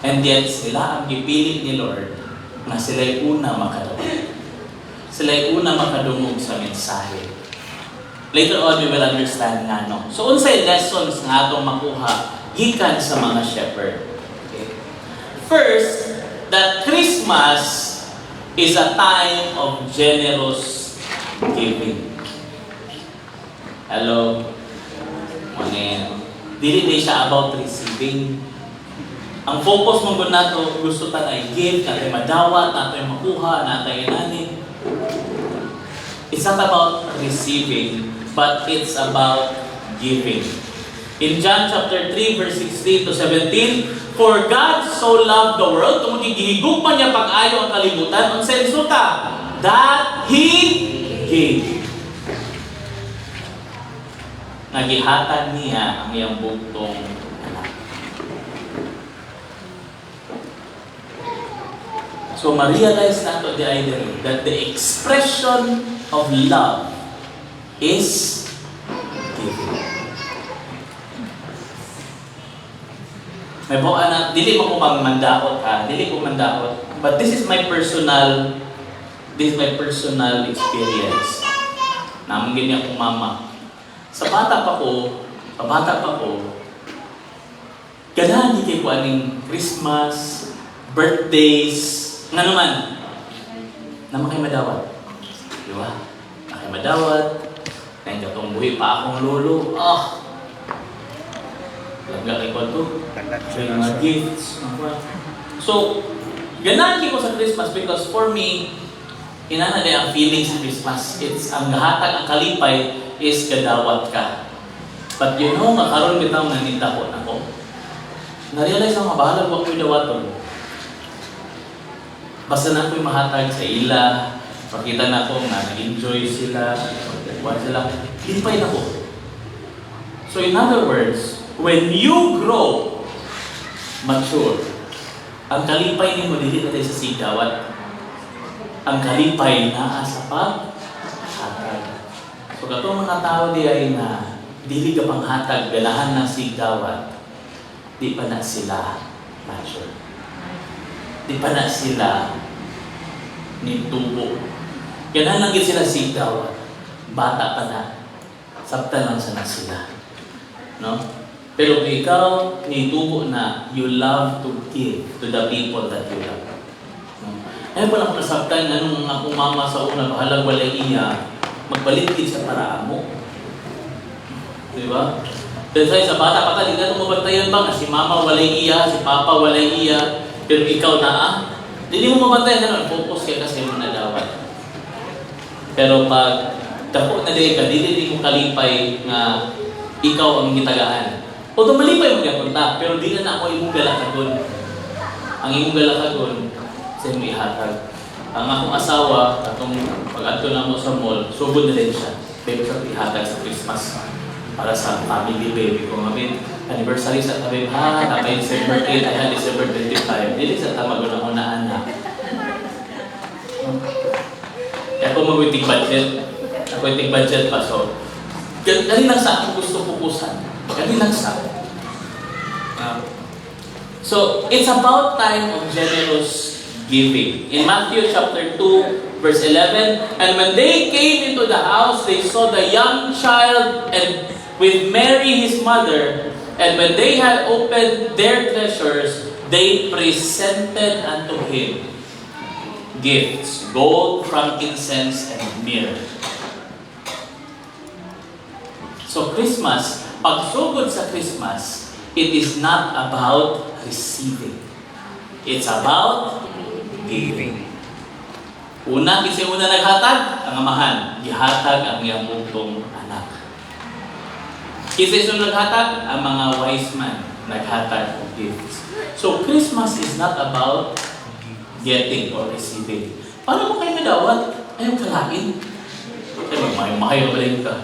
And yet, sila ang ipilit ni Lord na sila'y una makadungog. Sila'y una makadungog sa mensahe. Later on, we will understand nga, no? So, unsay lessons nga atong makuha gikan sa mga shepherd. Okay. First, that Christmas is a time of generous giving. Hello? Dili siya about receiving. Ang focus mong nato gusto ta na i-give, natin madawat, natin makuha, natin inanin. It's not about receiving, but it's about giving. In John chapter 3, verse 16 to 17, for God so loved the world, kung gihigugman niya pag-ayo ang kalibutan, ang resulta, that He gave. Nagihatan niya ang iyang bugtong anak. So, ma-realize nato the idea that the expression of love is giving. May buka na, dili mo ko mandaot ha, dili ko mandaot. But this is my personal experience. Namungin niya akong mama. Sa bata pa ko, ganahan di ko aning Christmas, birthdays, nga naman, na makay madawat. Di ba? Makay madawat, na yung katong buhi pa akong lolo, lagla kay ko to. Mga gifts. So, ganahan ko sa Christmas because for me, inana din ang feeling sa Christmas. It's ang gahatag, ang kalipay is kadawat ka. But you know, makaroon bitaw na nindakot ako. Na-realize ang mabahalag wag ko'y dawaton. Basta na ko'y mahatag sa ila, pakita na ko na nag-enjoy sila, pagkakwan sila, lipay na ko. So in other words, when you grow mature, ang kalipay ni mo dili na sa sigdawat. Ang kalipay naa sa paghatag. So katong mga tao di ay na dili ka panghatag ganahan ng sigdawat, di pa na sila mature. Di pa na sila nitubo. Ganahan lang gid sila sigdawat. Bata pa na. Sabta lang sana sila. No? Pero kung ikaw nitubo na, you love to give to the people that you love. No? Ayaw mo lang nasabtan na nung akong mama sa una, bahalag walay iya, magpaligid sa paraan mo. Di ba? Dahil sa bata pa ka, di ka mabantayan ba? Si mama walay iya, si papa walay iya, pero ikaw na hindi mo mabantayan na focus ka kasi mo na dapat. Pero pag dako na di ka, di mo kalipay nga ikaw ang gitagaan. Although malipay mo punta, pero di na ako imong galakagon. Ang imong galakagon sa imong ihatag. Ang akong asawa, atong pag-adto na mo sa mall, sugod na din siya. Pero sa ihatag sa Christmas para sa family baby ko. Ngayon, anniversary sa tabi, tapay December 8, ay December 25. Dili sa tamago na unaan na. Ako mag-waiting budget. Ako waiting budget pa, so ganun lang sa akong gusto pupusan. Ganun lang sa so, it's about time of generous giving. In Matthew chapter 2, verse 11, and when they came into the house, they saw the young child and with Mary his mother, and when they had opened their treasures, they presented unto him gifts, gold, frankincense, and myrrh. So Christmas, pagsugod sa Christmas, it is not about receiving. It's about giving. Una, kasi una naghatag, ang amahan. Gihatag ang iyang buntong anak. Kasi sunod naghatag, ang mga wise man naghatag of gifts. So Christmas is not about getting or receiving. Paano mo kayo madawat? Ayaw kalain. Ay, mahay ka balik ka.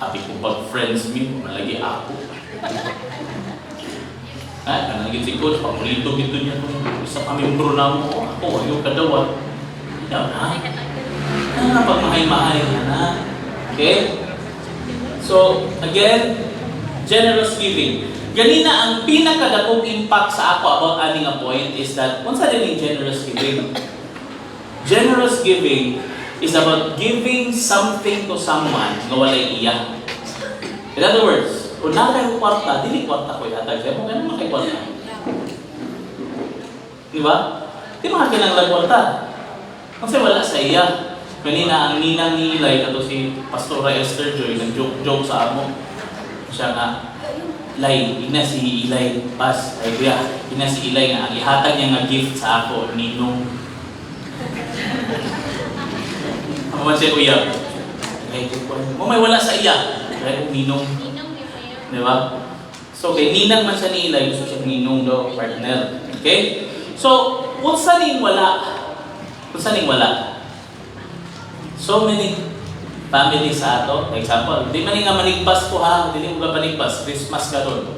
Api ko pag friends mo, malagi ako. Kanagin si Coach, pamulito gito niya sa pamimbro na mo. Ako, ayaw kadawat. Ayaw na. Pag mahay-mahay na. Okay? So, again, generous giving. Ganina ang pinakadakong impact sa ako about aning a point is that, unsa din yung generous giving? Generous giving is about giving something to someone nga walay iya. In other words, kung na kayo kwarta, dili kwarta ko ihatag siya. Kung ganun makay kwarta. Di ba? Di makakinanglan kwarta. Kasi wala sa iya. Kanina, ang ninang ni Eli, kato si Pastora Esther Joy, nag-joke sa amo. Siya nga, Lai, ina si Eli, pas, ay kuya, ina si Eli nga, ang ihatag niya nga gift sa ako, ninong. Ako man siya kuya, mo may wala sa iya, kaya ninong. Di ba? So, kay ninang man siya ni Eli, gusto siya ninong daw, partner. Okay? So, kung saan yung wala? Kung saan yung wala? So many families sa ato, example, di man nga manigpas ko ha, di mo ka panigpas, Christmas ka ron.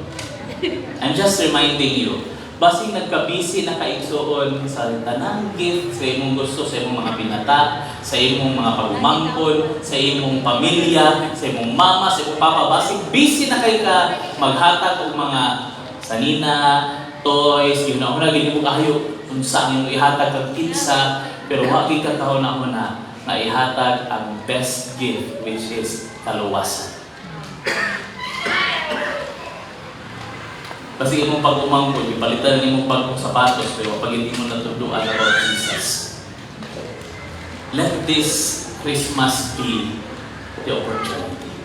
I'm just reminding you, basing nagka-busy na kaigsoon sa tanang gift, sa imong gusto, sa imong mga pinata, sa imong mga pagumangkon, sa imong pamilya, sa imong mama, sa imong papa, basing busy na kayo ka maghatag og mga sanina, toys, yun na, gini mo kayo, kung saan yung ihatag kag kinsa, pero wagi ka kahuna-huna na ihatag ang best gift, which is kaluwasan. Kasi imong pag-umangkod, ipalitan imong pag-sapatos, pero pag hindi mo natuduan about Jesus. Let this Christmas be the opportunity.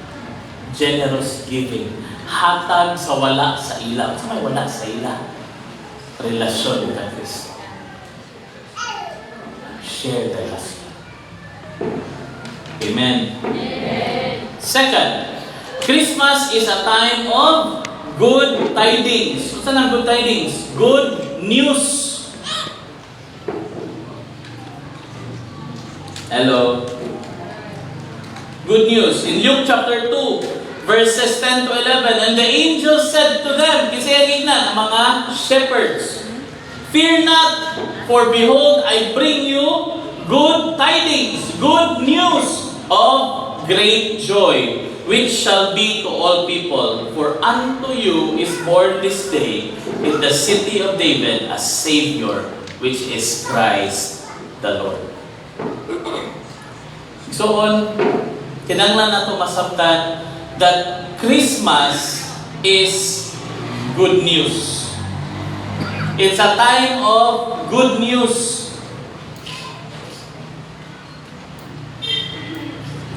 Generous giving. Hatag sa wala sa ila. Sa may wala sa ila? Relasyon with Kristo. Share the gospel. Amen. Amen. Second, Christmas is a time of good tidings. What's ang good tidings? Good news. Hello. Good news. In Luke chapter 2, verses 10 to 11, and the angel said to them, kisayagin na, mga shepherds, fear not, for behold, I bring you good tidings, good news of great joy, which shall be to all people. For unto you is born this day in the city of David a Savior, which is Christ the Lord. So on, kinanglan nato masabtan that Christmas is good news. It's a time of good news.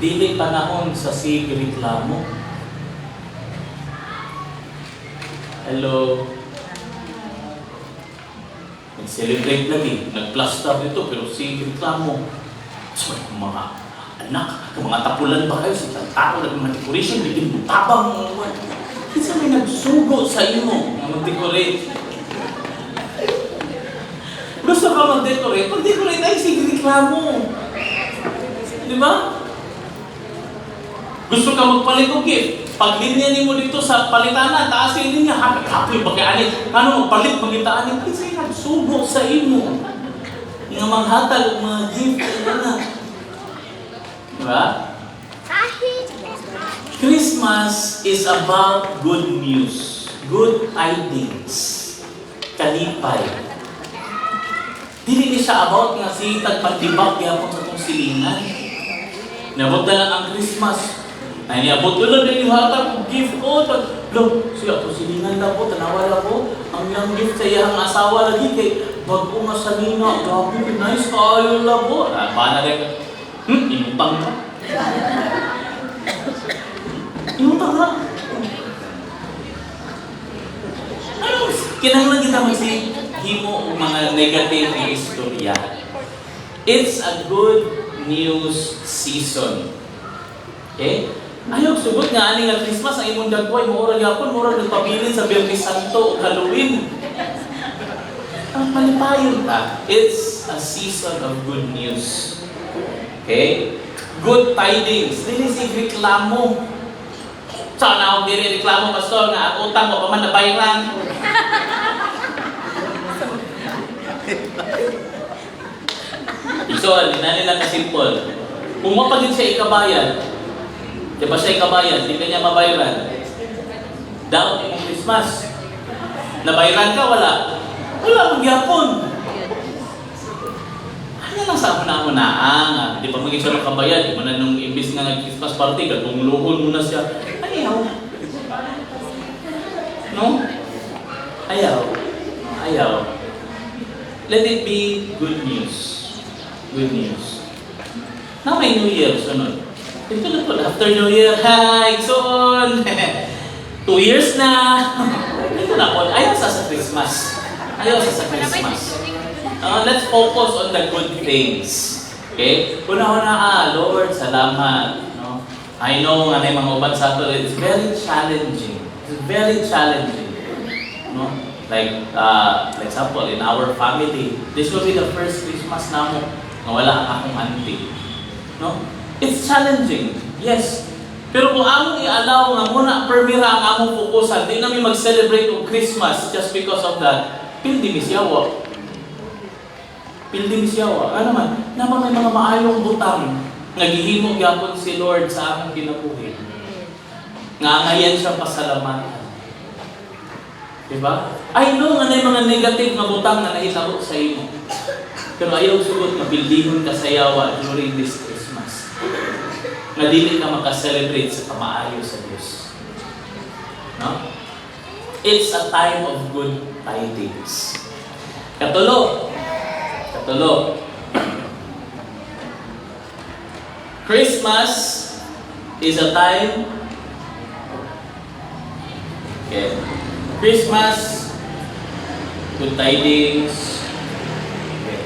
Dili panahon sa reklamo. Hello. Nag-celebrate lagi, nag-plaster dito, pero reklamo. So, mga anak, mga tapulan ba kayo sa tao, nag-decoration, bigyan mo tabang mo. Kasi may nagsugo sa imo, mag-decorate. Gusto ka mag-decorate? Pag-decorate ay reklamo. Di ba? Gusto ka magpalit ng gift? Pag linya mo dito sa palitanan, taas yung linya, happy ba kaya ano, palit magitaan niya, kasi nagsugo sa imo. Yung mga hatag, mga gift, na. Diba? Christmas is about good news, good tidings, kalipay. Dili siya about nga si tagpandibak yapon sa itong silingan. Nabot na lang ang Christmas. Ay niabot doon din yung hatag, gift ko. Look, siya po silingan na po, tanawa na po. Ang yung gift sa iyang asawa lagi kay bago nga sa nina. Grabe, nice kayo na po. Paano rin? Inutang na. Inutang na. Ano? Kinanglan kita magsihimo o mga negative na istorya. It's a good news season. Okay? Ayaw, sugot nga ani nga Christmas, ang imong dagway, mura yapon, mura nagpabilin sa Biyernes Santo o Halloween. Ang malipayon ta. It's a season of good news. Okay? Good tidings. Dili si reklamo. Sana ako dili reklamo, pastor, nga ang utang mo pa man nabayaran. So, hindi na kasimple. Kung mapagin siya ikabayan, di ba siya ikabayan, di ka niya mabayaran. Daw, yung Christmas, nabayaran ka, wala. Wala, magyapon. Ano lang sa una-una, di pa maging siya makabayan, di ba na nung imbis nga nag-Christmas party, gagungluhon muna siya. Ayaw. No? Ayaw. Ayaw. Let it be good news. Good news. Now may New Year, sunod. Ito na po, after New Year, hi, soon! 2 years na! Ito na po, ayaw sa Christmas. Ayaw sa Christmas. Let's focus on the good things. Okay? Una-una Lord, salamat. No? I know nga na yung mga uban sa ito, it's very challenging. It's very challenging. No? Like, example, in our family, this will be the first Christmas na mo na wala ang akong auntie. No? It's challenging, yes. Pero kung among i-allow nga muna permira ang among fokusan, di namin mag-celebrate of Christmas just because of that, pildi misyawa. Pildi misyawa. Ano man, naman may mga maayong butang, nagihimo gyapon si Lord sa among kinabuhi. Nga ngayon siya pasalamatan. Diba? I know nga na yung mga negative na butang na nahitabo sa imo. Pero ayaw sugot na bildihon ka sa yawa during this Christmas. Nga dili ka makaselebrate sa kamaayo sa Diyos. No? It's a time of good tidings. Katulo. Christmas is a time. Okay. Christmas, good tidings. Okay.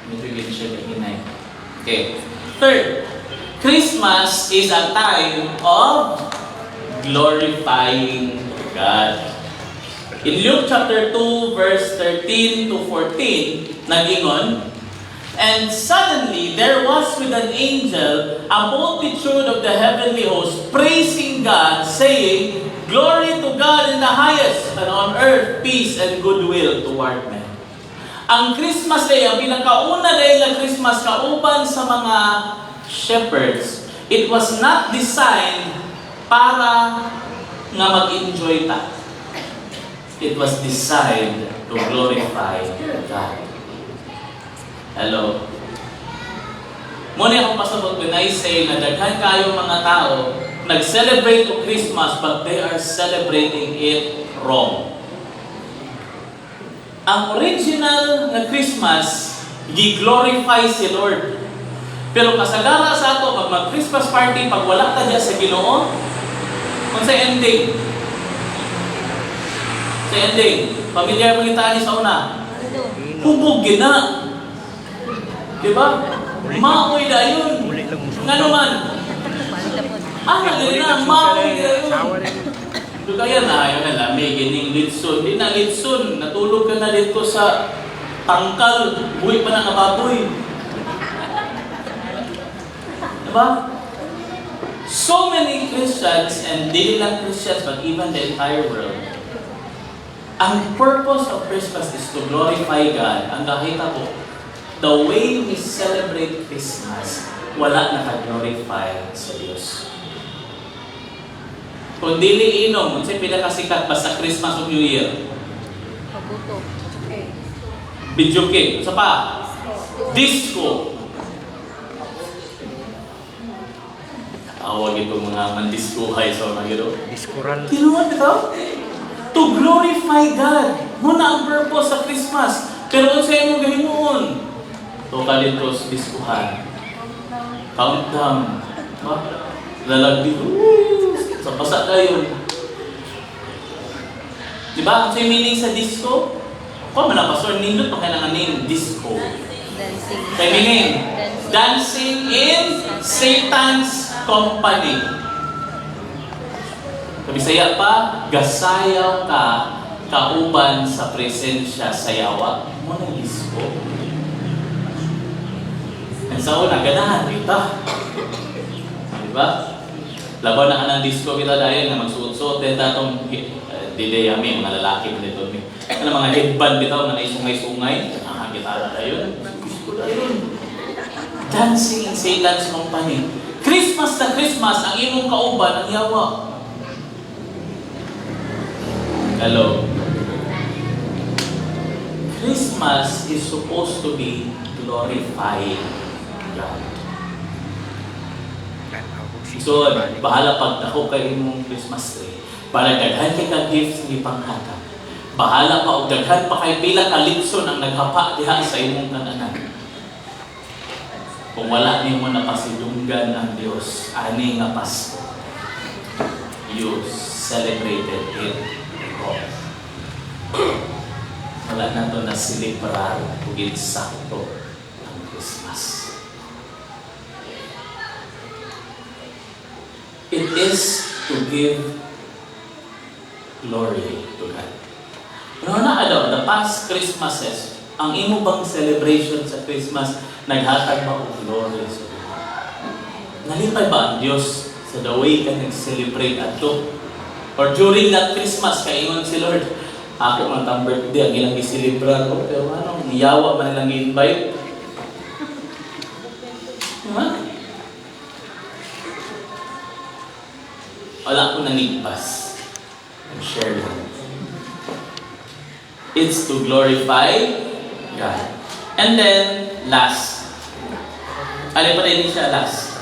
Medyo ganyan siya kahinay. Okay. Third, Christmas is a time of glorifying God. In Luke chapter 2, verse 13 to 14, nagingon, "And suddenly there was with an angel a multitude of the heavenly host praising God, saying, Glory to God in the highest, and on earth peace and goodwill toward men." Ang Christmas Day, ang pinakauna day na Christmas kauban sa mga shepherds, it was not designed para nga mag-enjoy ta. It was designed to glorify God. Hello. Muna akong pasabot when I say na daghan kayo mga tao nag-celebrate o Christmas but they are celebrating it wrong. Ang original na Christmas, gi-glorify si Lord. Pero kasagara sa ato, pag mag-Christmas party, pag wala ka dyan sa Ginoo, kung sa ending, pamilyar mo kita ni sa una, hubog gina. Diba? Maoy na yun. Nga naman. Nalina, maoy na yun. So kaya na, yun na lang, may gining litson. Di na litson, natulog ka na dito sa tangkal, buhay pa na kababoy. Diba? So many Christians, and di lang Christians, but even the entire world, ang purpose of Christmas is to glorify God. Ang nakita ko, the way we celebrate Christmas, wala naka-glorify sa Diyos. Kung dili inom, kung sa'yo pinakasikat ba sa Christmas o New Year? Video cake. Sa pa? Disco. Awag itong mga mandiskuhay sa mga gino. Diskural. Tinuwan ito? To glorify God. Muna ang purpose sa Christmas. Pero kung sa'yo mong gahimuon, to kalitos diskuhan. Countdown. Lalagdi. Sa pasa na yun. Diba? Ang sa'yo meaning sa disco? Kung manapasor, nindot pa kailangan name disco. Sa'yo meaning? Dancing in Satan's company. Kabisaya pa, gasayaw ka kauban sa presensya sa yawa. Muna disco. And sa una, ganahan kita. Diba? Laban na ka ng disco kita dahil na magsuot-suot din datong delay kami, mga lalaki mo dito. Ano mga headband bitaw na naisungay-sungay. Kita na yun. Disco na yun. Dancing in Satan's company. Christmas na Christmas, ang imong kauban, ang yawa. Hello. Christmas is supposed to be glorifying God. So, bahala pag ako kayo mong Christmas tree. Para daghan kay ka-gifts ng ipanghata. Bahala pa o daghan pa kay pila ka-litson ang naghapa diha sa imong kananan. Kung wala niyo mo napasidunggan ang Diyos, ani nga Pasko, you celebrated it wrong. Wala na ito na siliprar kung sakto ang Christmas. It is to give glory to God. The past Christmases, ang imo bang celebration sa Christmas, naghatag ba og glory sa Diyos? Nalipay ba ang Diyos sa the way ka nag-celebrate ato? Or during that Christmas, kaingon si Lord, ako man ang birthday, ang ilang isilibra ko, pero anong iyawa man nilang i-invite? Wala ko nanigpas. Share lang. It's to glorify God. And then, last. Ano pa rin siya last?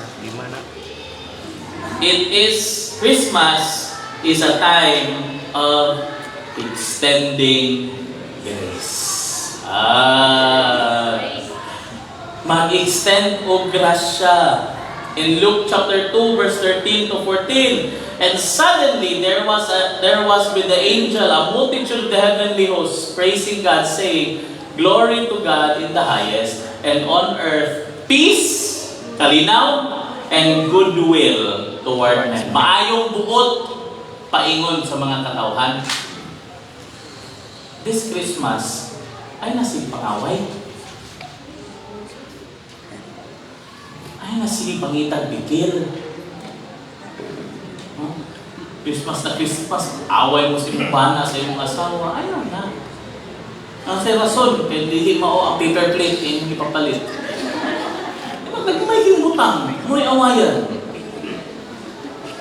It is, Christmas is a time of extending grace. Mag-extend o grasya. In Luke chapter 2, verse 13 to 14, and suddenly there was with the angel a multitude of the heavenly hosts praising God, saying, Glory to God in the highest, and on earth peace, kalinaw, and goodwill toward men. Maayong buot paingon sa mga katawhan. This Christmas ay nasing pangaway. Ay nasing pangitag bigil. Christmas na Christmas, away mo si Mupana sa iyong asawa, ayaw na. Ang sa rason, kaya hindi mao ang paper plate yung ipapalit. May himutang, may awayan.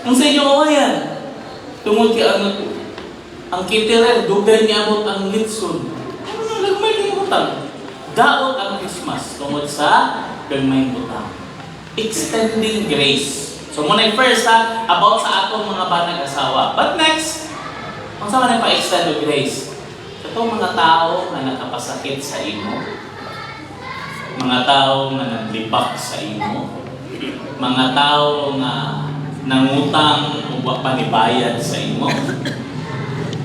Ang sa inyong awayan, tungod kaya ang kitirer, dugay niya abot ang litson. May himutang. Daot ang Christmas, tungod sa gagmay himutang. Extending grace. So muna yung first about sa atong mga banag asawa. But next, kung saan man pa-extend yung grace? Sa itong mga tao na nakapasakit sa imo, mga tao na naglibak sa imo, mga tao na nangutang o panibayad sa imo,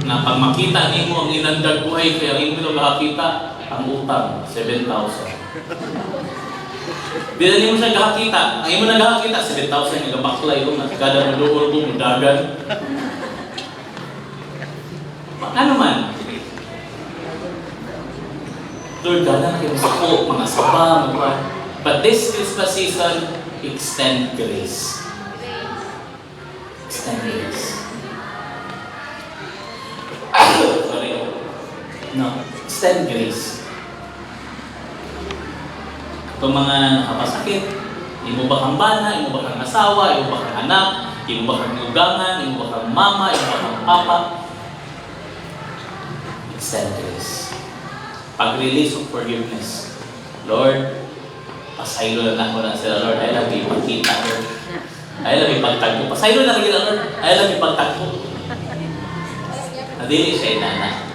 na pag makita nimo ang inandag buhay, kaya ang imo nakakita, ang utang, 7,000. Bila niyo siya nakakita, ang imo na nakakita, 7,000 yung baklay ko, kada maduol ko, mudagan. Ano man? Lord, gana kayo sa po, mga saba, mga. But this Christmas season, extend grace. Extend grace. Sorry. No, extend grace. Itong mga nakapasakit, imo ba kang bana, imo ba kang asawa, imo ba kang anak, imo ba kang ugangan, imo ba kang mama, imo ba kang papa. Extend grace. Pag-release of forgiveness. Lord, pasaylo na ako na sila, Lord. Ay lang ipagkita, Lord. Ay lang ipagtagpo. Pasaylo na nila, Lord. Ay lang ipagtagpo. Nadili siya inana.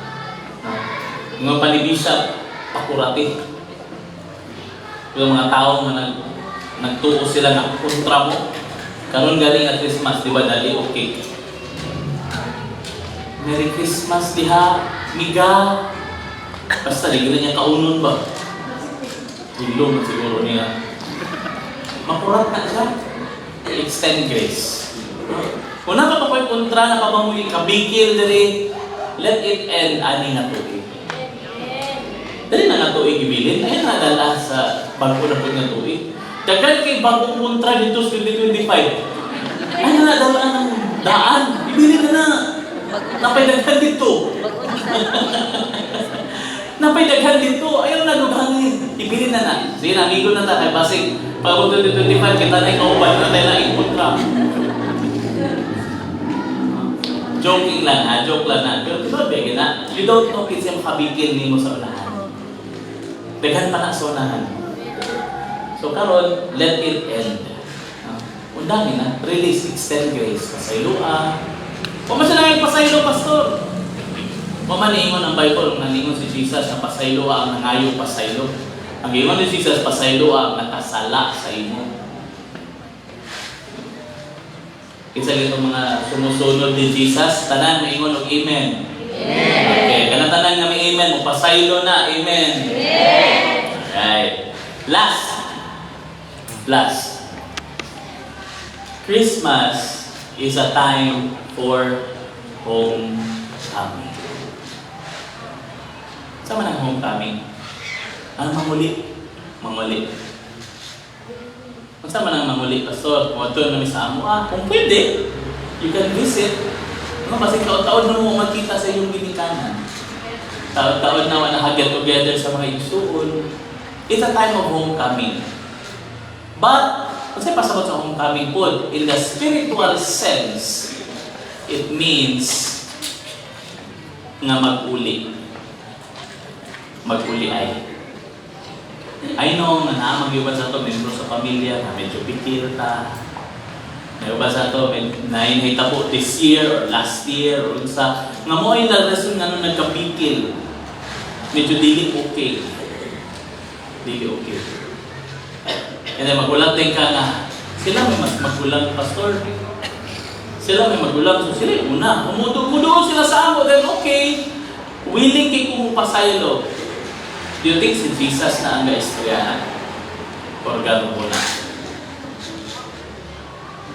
Mga panibisap, pakurati. Yung mga tao na nagtuo sila na kontra mo. Karon galing at Christmas, di ba dali okay? Merry Christmas diha, miga. Basta di gina niya kaunon ba? Hilong siguro niya. Makurat na siya. Extend grace. Kung nakapakoy kontra na kabamuy, kabigil dali, let it end ani nga tuig. Dali na nga tuig ibilin, ay nadala sa bago na po nga tuig. Daghan kay bagong kontra dito sa 2025. Ay nadala ng daan, ibilin na. Napay daghan dito. Napay daghan dito, ayaw na lughangin. Ibilin na na. Sige na, amigo na ta kay basig. Pag 2025 kita na ikauban na tayo na ikontra. Joking lang ha, joke lang na. Pero diba, bigyan na, you don't know kids yung kabigil ni mo sa unahan. Daghan pa na sa unahan. So karon, let it end. Undangin na, release, extend grace. Pasayloa. Kung masya lang yung pasaylo, pastor. Kung maniingon ang Bible, naningon si Jesus na pasayloa ang nangayong pasaylo. Ang ingon ni Jesus, pasayloa ang nakasala sa imo. Isa dito mga sumusunod ni Jesus, tanan may ingon og amen. Amen. Okay, kana tanan nga may amen, mupasaylo na, amen. Amen. Alright. Last. Christmas is a time for homecoming. Sama ng homecoming. Ang manguli. Kung saan man ang manguli, pastor, kung ito namin sa amo, kung pwede, you can visit. Kasi taon-taon na mo magkita sa iyong ginikanan. Taon-taon na nakaget together sa mga igsuon. It's a time of homecoming. But, kasi pasabot sa homecoming po, in the spiritual sense, it means nga mag-uli. Mag-uli ay. I know na naamag-iwan sa ito, membro sa pamilya, na medyo bikil ta. May ba sa ito, na inahitabo this year or last year or sa nga mo ay narason nga nung nagkabikil. Medyo dili okay. And then magulang din ka na, sila may mas magulang, pastor. Sila may magulang, so sila yung una. Umudo sila sa amo, then okay. Willing kay kumupasaylo. Do you think si Jesus na ang gaistoryahan? Or gano'n po na?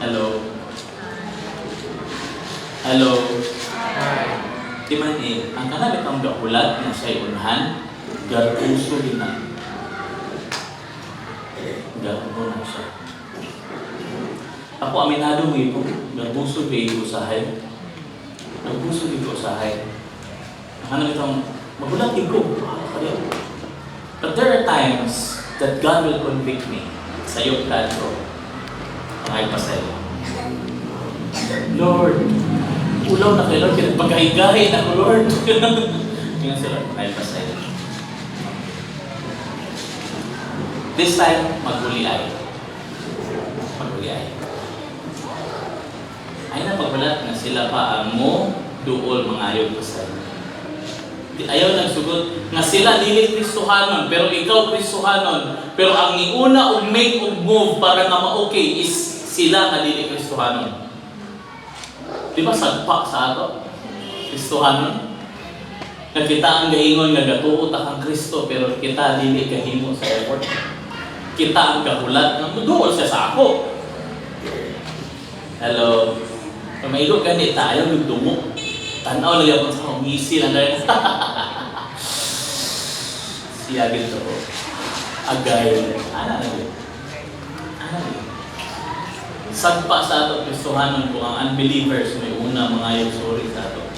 Hello? Hello? Di man ang kanamit ang gahulat na siya'y unhan, garuso din na. Garuso na siya. Ako aminado mo ito, garuso din usahay. Garuso din usahay. Ang kanamit ang magulat ito. But there are times that God will convict me sa iyong kanto. Ang pasay. Lord, ulaw na kayo, Lord, pinagpagkahigahin ako, Lord. Tingnan sila, ang pasay. This time, maghuliay. Maghuliay. Ay na pagbalat na sila pa ang mo, duol mga ayaw pasay. Ayaw nagsugot nga sila dili Kristohanon pero ikaw Kristohanon pero ang niuna og make og move para nga ma-okay is sila nga dili Kristohanon. Di ba sagpa sa ato? Kristohanon? Nakita ang gaingon nga gatuo ta kang Kristo pero kita dili kahimo sa effort. Kita ang kahulat nga muduol siya sa ako. Hello. Kung mailog ganit tayo nagdumo. Tanaw lang ako sa humisi lang dahil siya gito ko. Agay. Ano yun? Sagpa sa ato Kristohanon kung ang unbelievers may una mga yung sorry sa ato.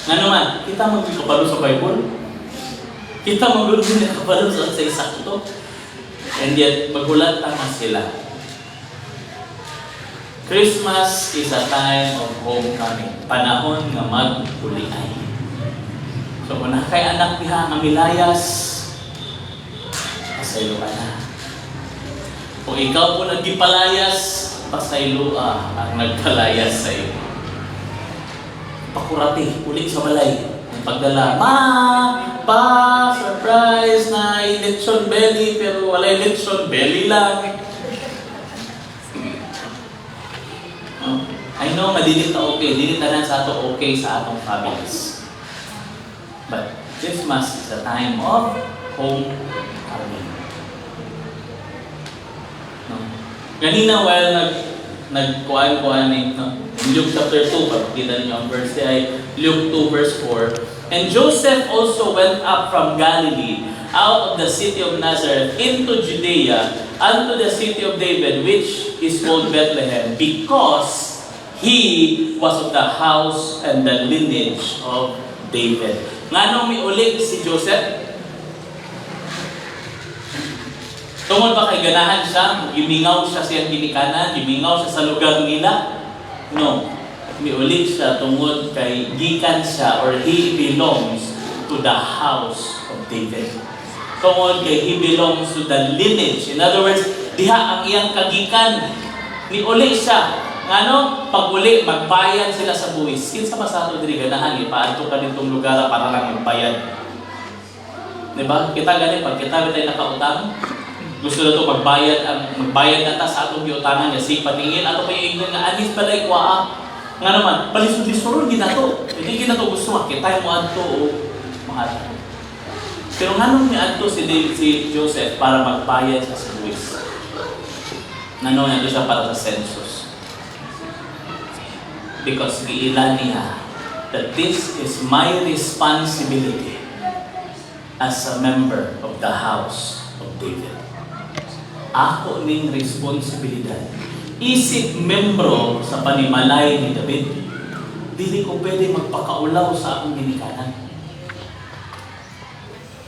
Nga naman, kita magkakabalo sa Bible? Kita magulog din nakabalo sa isakto? And yet, maghulat tama sila. Christmas is a time of homecoming. Panahon nga maghuliay. So, kung kay anak diha nga milayas, pasaylo ka na. Kung ikaw po nagkipalayas, pasaylo ang nagpalayas sa iyo. Pakurati, ulit sa balay. Ang pagdala, surprise na lechon belly, pero wala lechon belly lang. I know, madilit na okay. Dilit na sa ato okay sa atong families. But Christmas is a time of homecoming. No? Ganina while nagkuhan-kuhan in Luke chapter 2, pagkita niyo ang verse ay Luke 2 verse 4. And Joseph also went up from Galilee, out of the city of Nazareth, into Judea, unto the city of David, which is called Bethlehem, because he was of the house and the lineage of David. Nganong miulig si Joseph? Tungod ba kay ganahan siya? Gimingaw siya siyang ginikanan? Gimingaw siya sa lugar nila? No. Miulig siya tungod kay gikan siya or he belongs to the house of David. Tungod kay he belongs to the lineage. In other words, diha ang iyang kagikan. Miulig siya. Ano? Pag uli, magbayad sila sa buwis. Kinsa masato diri ganahan, ipaadto ka ditong lugar para lang magbayad. Diba? Kita gani, pag kita bitay nakautang, gusto na ito magbayad na ta sa atong giutangan niya. Si patingin, ato kayo ingon nga, anis balay kwa nga naman, palisod-lisod, ginato. Hindi ginato gusto, makita mo adto o mahal. Pero nga nung niadto si Joseph para magbayad sa buwis. Nano nito siya para sa census. Because giilan niya that this is my responsibility as a member of the house of David. Ako ning responsibilidad. Isip membro sa panimalay ni David. Dili ko pwede magpakaulaw sa akong ginikanan.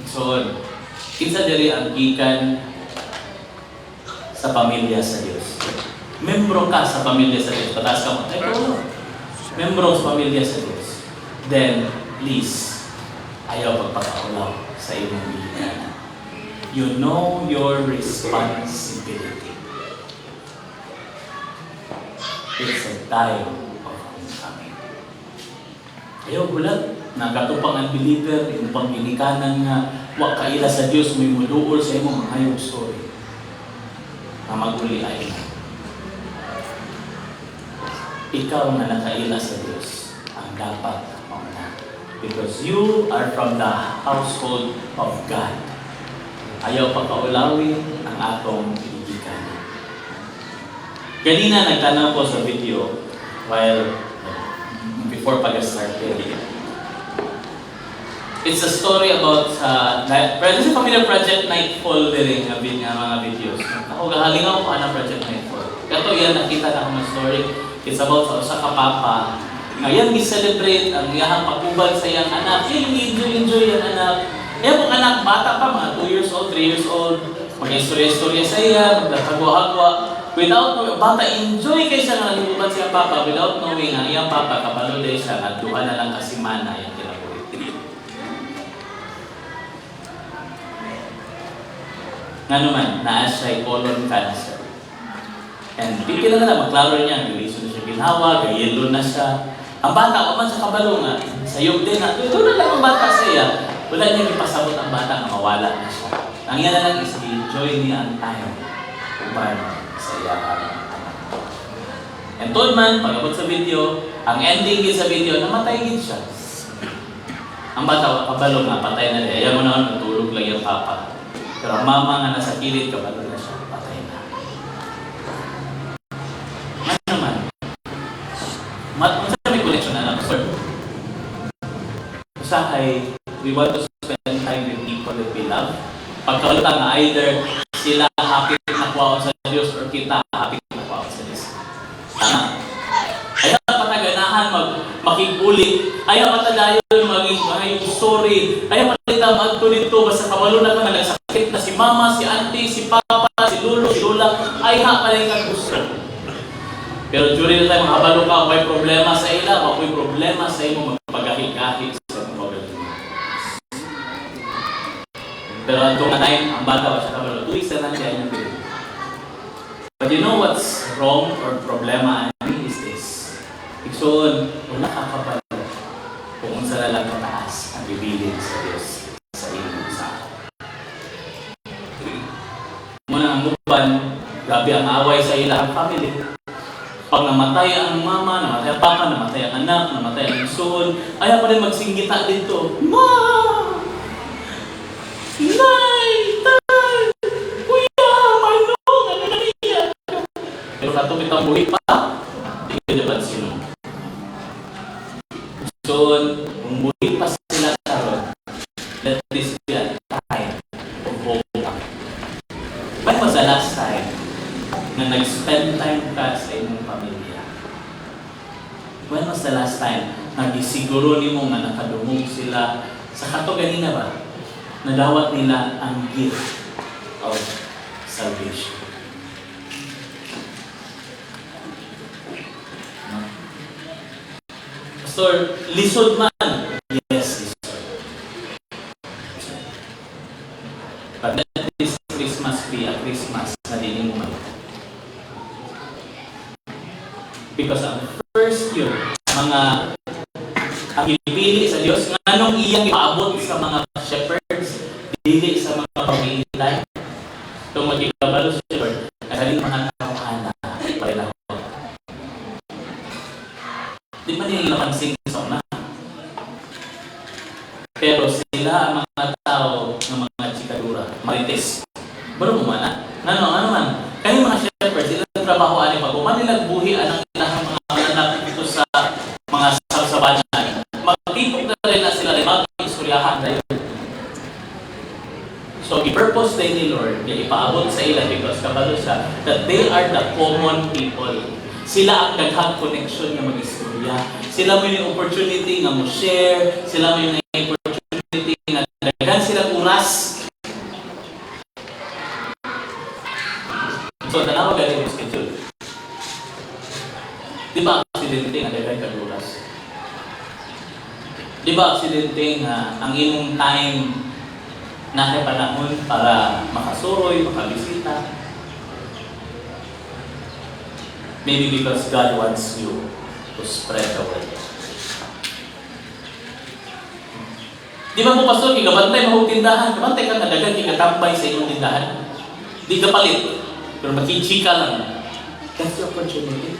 So, kinsa diri ang gikan sa pamilya sa Dios. Membro ka sa pamilya sa Diyos. Pataas ka mo. Membro sa pamilya sa Diyos. Then, please, ayaw pagpakaulaw sa iyong ginikanan. You know your responsibility. It's a time of homecoming. Ayaw gulat. Nakatupang ang believer, yung pangginikanan nga, wak kaila sa Diyos, may muluol sa imong mga hayong story. Na maguli ay ikaw na nakaila sa Diyos ang dapat mauna. Because you are from the household of God. Ayaw pagkaulawin ang atong ginikanan. Ganina nagtanaw ko sa video while before pag-start video. It's a story about this is familiar Project Nightfall din nga mga videos. Ako gahalingaw ko ana Project Nightfall. Kato yan nakita na ako ng story. It's about sa usa ka papa. Ngayon gi-celebrate ang iyang pagubad sa iyang anak. Enjoy yung anak. Kaya kung anak bata pa mga 2 years old, 3 years old, mag-istorya-istorya sa iya, magkakagwa-hagwa. Without knowing, bata enjoy kay siya nga nagubad siya papa without knowing ang iyang papa kabalo day siya at duha na lang kasimana yung kinabuhi. Nga naman, naa siya colon cancer. And bigyan na lang, maklaro niya, giliso na siya ginawa, gayelo na siya. Ang bata, man sa kabalo nga, sayog din na, doon na lang ang bata sa iya. Wala niya ipasabot ang bata na mawala na siya. Ang yan na lang is enjoy niya ang time. Uban sa iya. And told man, pag-abot sa video, ang ending din sa video, namatay din siya. Ang bata, kabalo nga, patay na rin. Ayaw mo naman, natulog lang yung papa. Pero ang mama nga nasa kilid, kabalo na siya, patay na. Ano naman? Kung saan may connection na lang, sir? Usahay, we want to spend time with people that we love. Pagkalutan na either sila happy na kuwaon sa Diyos or kita happy na kuwaon sa Diyos. Tama. Ayaw pataganahan makigulit. Ayaw patadayon maging sorry. Ayaw patitang magtulito basta kabalo na ka nagsakit na si mama, si auntie, si papa, si lulo, si lula. Ayaw pa rin kang gusto. Pero during the time, makabalo ka, may problema sa ila, may problema sa imo magpagahit-kahit sa mga problema. Pero ang time, ang bata pa siya kabalo, 2 weeks na lang siya yung pinag. But you know what's wrong or problema is this. Iksoon, kung nakakabalo, kung unsa na lang kataas ang bibilin sa Diyos sa iyong sa muna ang muban, grabe ang away sa ilang family. Pag namatay ang mama, namatay ang papa, namatay ang anak, namatay ang iksoon, ayaw pa rin magsinggita dito. Ma! Nay! Tay! Kuya! Manong! Ano na niya? Pero katong itang buhi pa, hindi ka dapat sino. So, kung buhi pa sila karon, let this be a time of hope. When was the last time na nag-spend time ka sa inyong pamilya? When was the last time na gisiguro nimo nga nakadungog sila sa kato ganina ba? Nadawat nila ang gift of salvation. Pastor, lisod man. Yes, lisod. But let this Christmas be a Christmas na din mo man. Because ang first year, ang pinipili sa Diyos, nganong iyang ipaabot sa mga shepherds, dili sa mga pamilya. Itong magkikabalo sa shepherd, kasaling mga tawhana, pala ko. Di ba nila napansin sa una? Pero sila ang mga tao ng mga chikadura, marites. Pero kumana, ano man, kaya mga shepherds, sila ang trabaho ani pag nila buhi ang ilang mga anak dito sa mga sabanan. Magtipok na rin na sila, mag-istoryahan na yun. So, i-purpose din ni Lord, ipaabot sa ilan because kabalo siya, that they are the common people. Sila ang daghang connection na mag-istorya. Sila mo yung opportunity nga mo share. Sila mo yung opportunity nga daghan silang oras. So, tanawa galing yung schedule. Di ba aksidente nga daghan kang oras? Di ba aksidente nga ang imong time na panahon para makasuroy, makabisita? Maybe because God wants you to spread the word. Di ba po, Pastor, kikabantay mahong tindahan? Kabantay ka nadagan, kikatambay sa inyong tindahan. Di ka palit, pero makichika lang. That's the opportunity.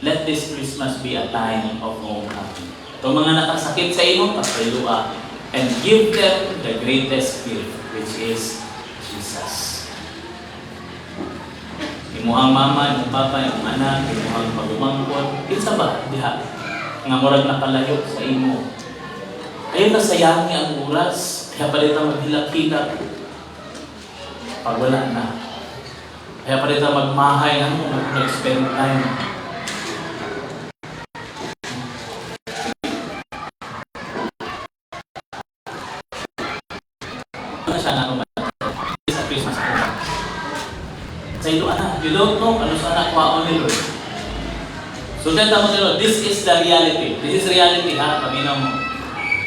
Let this Christmas be a time of homecoming. Itong mga nakasakit sa inyo, pasayloa, and give them the greatest gift, which is Jesus. Imuhang mama, imong papa, imong anak, imuhang pagumangkot. Kinsa ba diha? Nga murag nakalayo sa imo. Ayun na sayangi ang oras. Kaya palita maghilak-hilak. Pag wala na. Kaya palita magmahay na mo, mag-spend time. Ano siya nga naman? Sa Christmas po. Sa ilo, you don't know ano sa anak kwaon ni Lord. So, tanda mo ni Lord, this is the reality. This is reality, ha? Paminaw mo.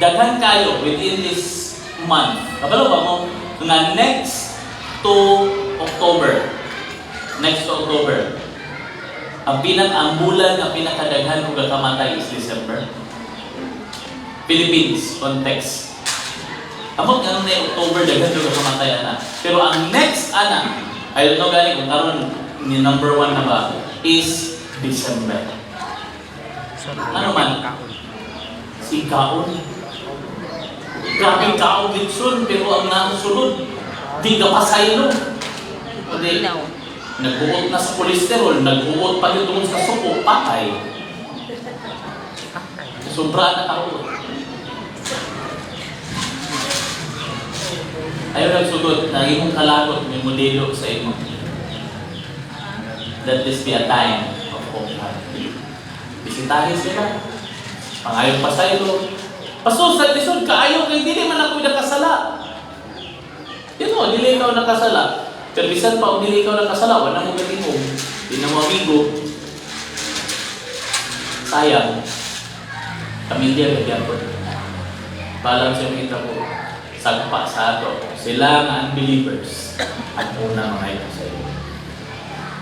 Daghan kayo within this month. Kabalo ba mo? Nga next to October. Next to October. Ang bulan na pinakadaghan kung kakamatay is December. Philippines, context. Amot nga na October, daghan kung kakamatay na. Pero ang next anak, I don't know gani kung karon ni number 1 na ba, is December. Ano man? Si Kaon. Grabe Kaon Ditsun, pero ang nasusunod, di ka pasaylo. Hindi. Nag-uot na sa kolesterol, nag-uot pa yun tungkol sa suko, patay. Sobra na kaon. Ayaw nagsugod, naging mong kalagot, may modelo sa imo. Let this be a time of hope. Bisitahin sila. Pangayon pa sa ilo. Paso, sa lisod ka, ayaw kay dili man ako nakasala. Yun o, dili ikaw nakasala. Pero bisan pa, kung dili ikaw nakasala, wala mo gatingog. Di na mo amigo. Sayang. Pamilya, kaya po. Balang siya kita po. Sagpa sa ato. Sila nga unbelievers. At una mga ito sa iyo.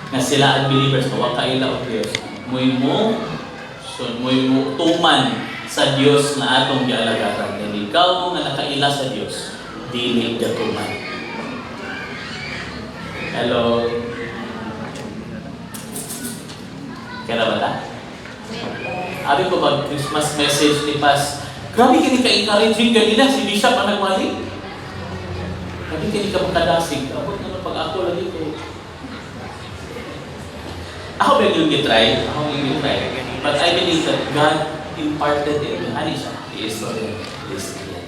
Nga sila unbelievers, huwag kaila o Diyos. Muy mo tuman sa Diyos na atong gialagaran. Kaya ikaw nga nakaila sa Diyos, dili ka tuman. Hello? Kaya ba ta? Abi ko ba Christmas message ni Pas? Grabe kini ka-encouraging ganina, si Bishop ang nagmali. Grabe kini ka makadasig. Abot naman pag ako lagi ko. Ako ba yung gitry? Ako yung gitry. But I believe that God imparted it. Ano siya? He is Lord. He is Lord.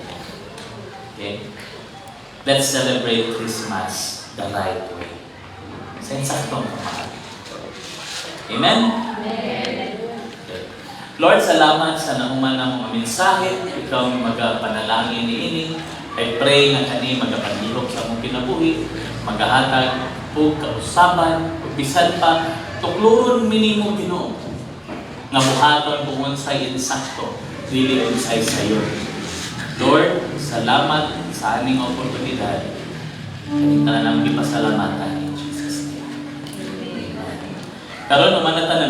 Okay? Let's celebrate Christmas the right way. Sa insaktong kamahal. Amen? Lord, salamat sa nahuman ng mga mensahe. Ikaw ang magapanalangin ni ini. I pray na kani magapandihok sa mong kinabuhi. Magahatag o kausaban, o bisan pa, tukluron minimo Ginoo. Nga buhaton kung sa insakto, dili unsay sayo. Lord, salamat sa aming oportunidad. Kanita na nang ipasalamatan in Jesus' name. Amen. Karon naman na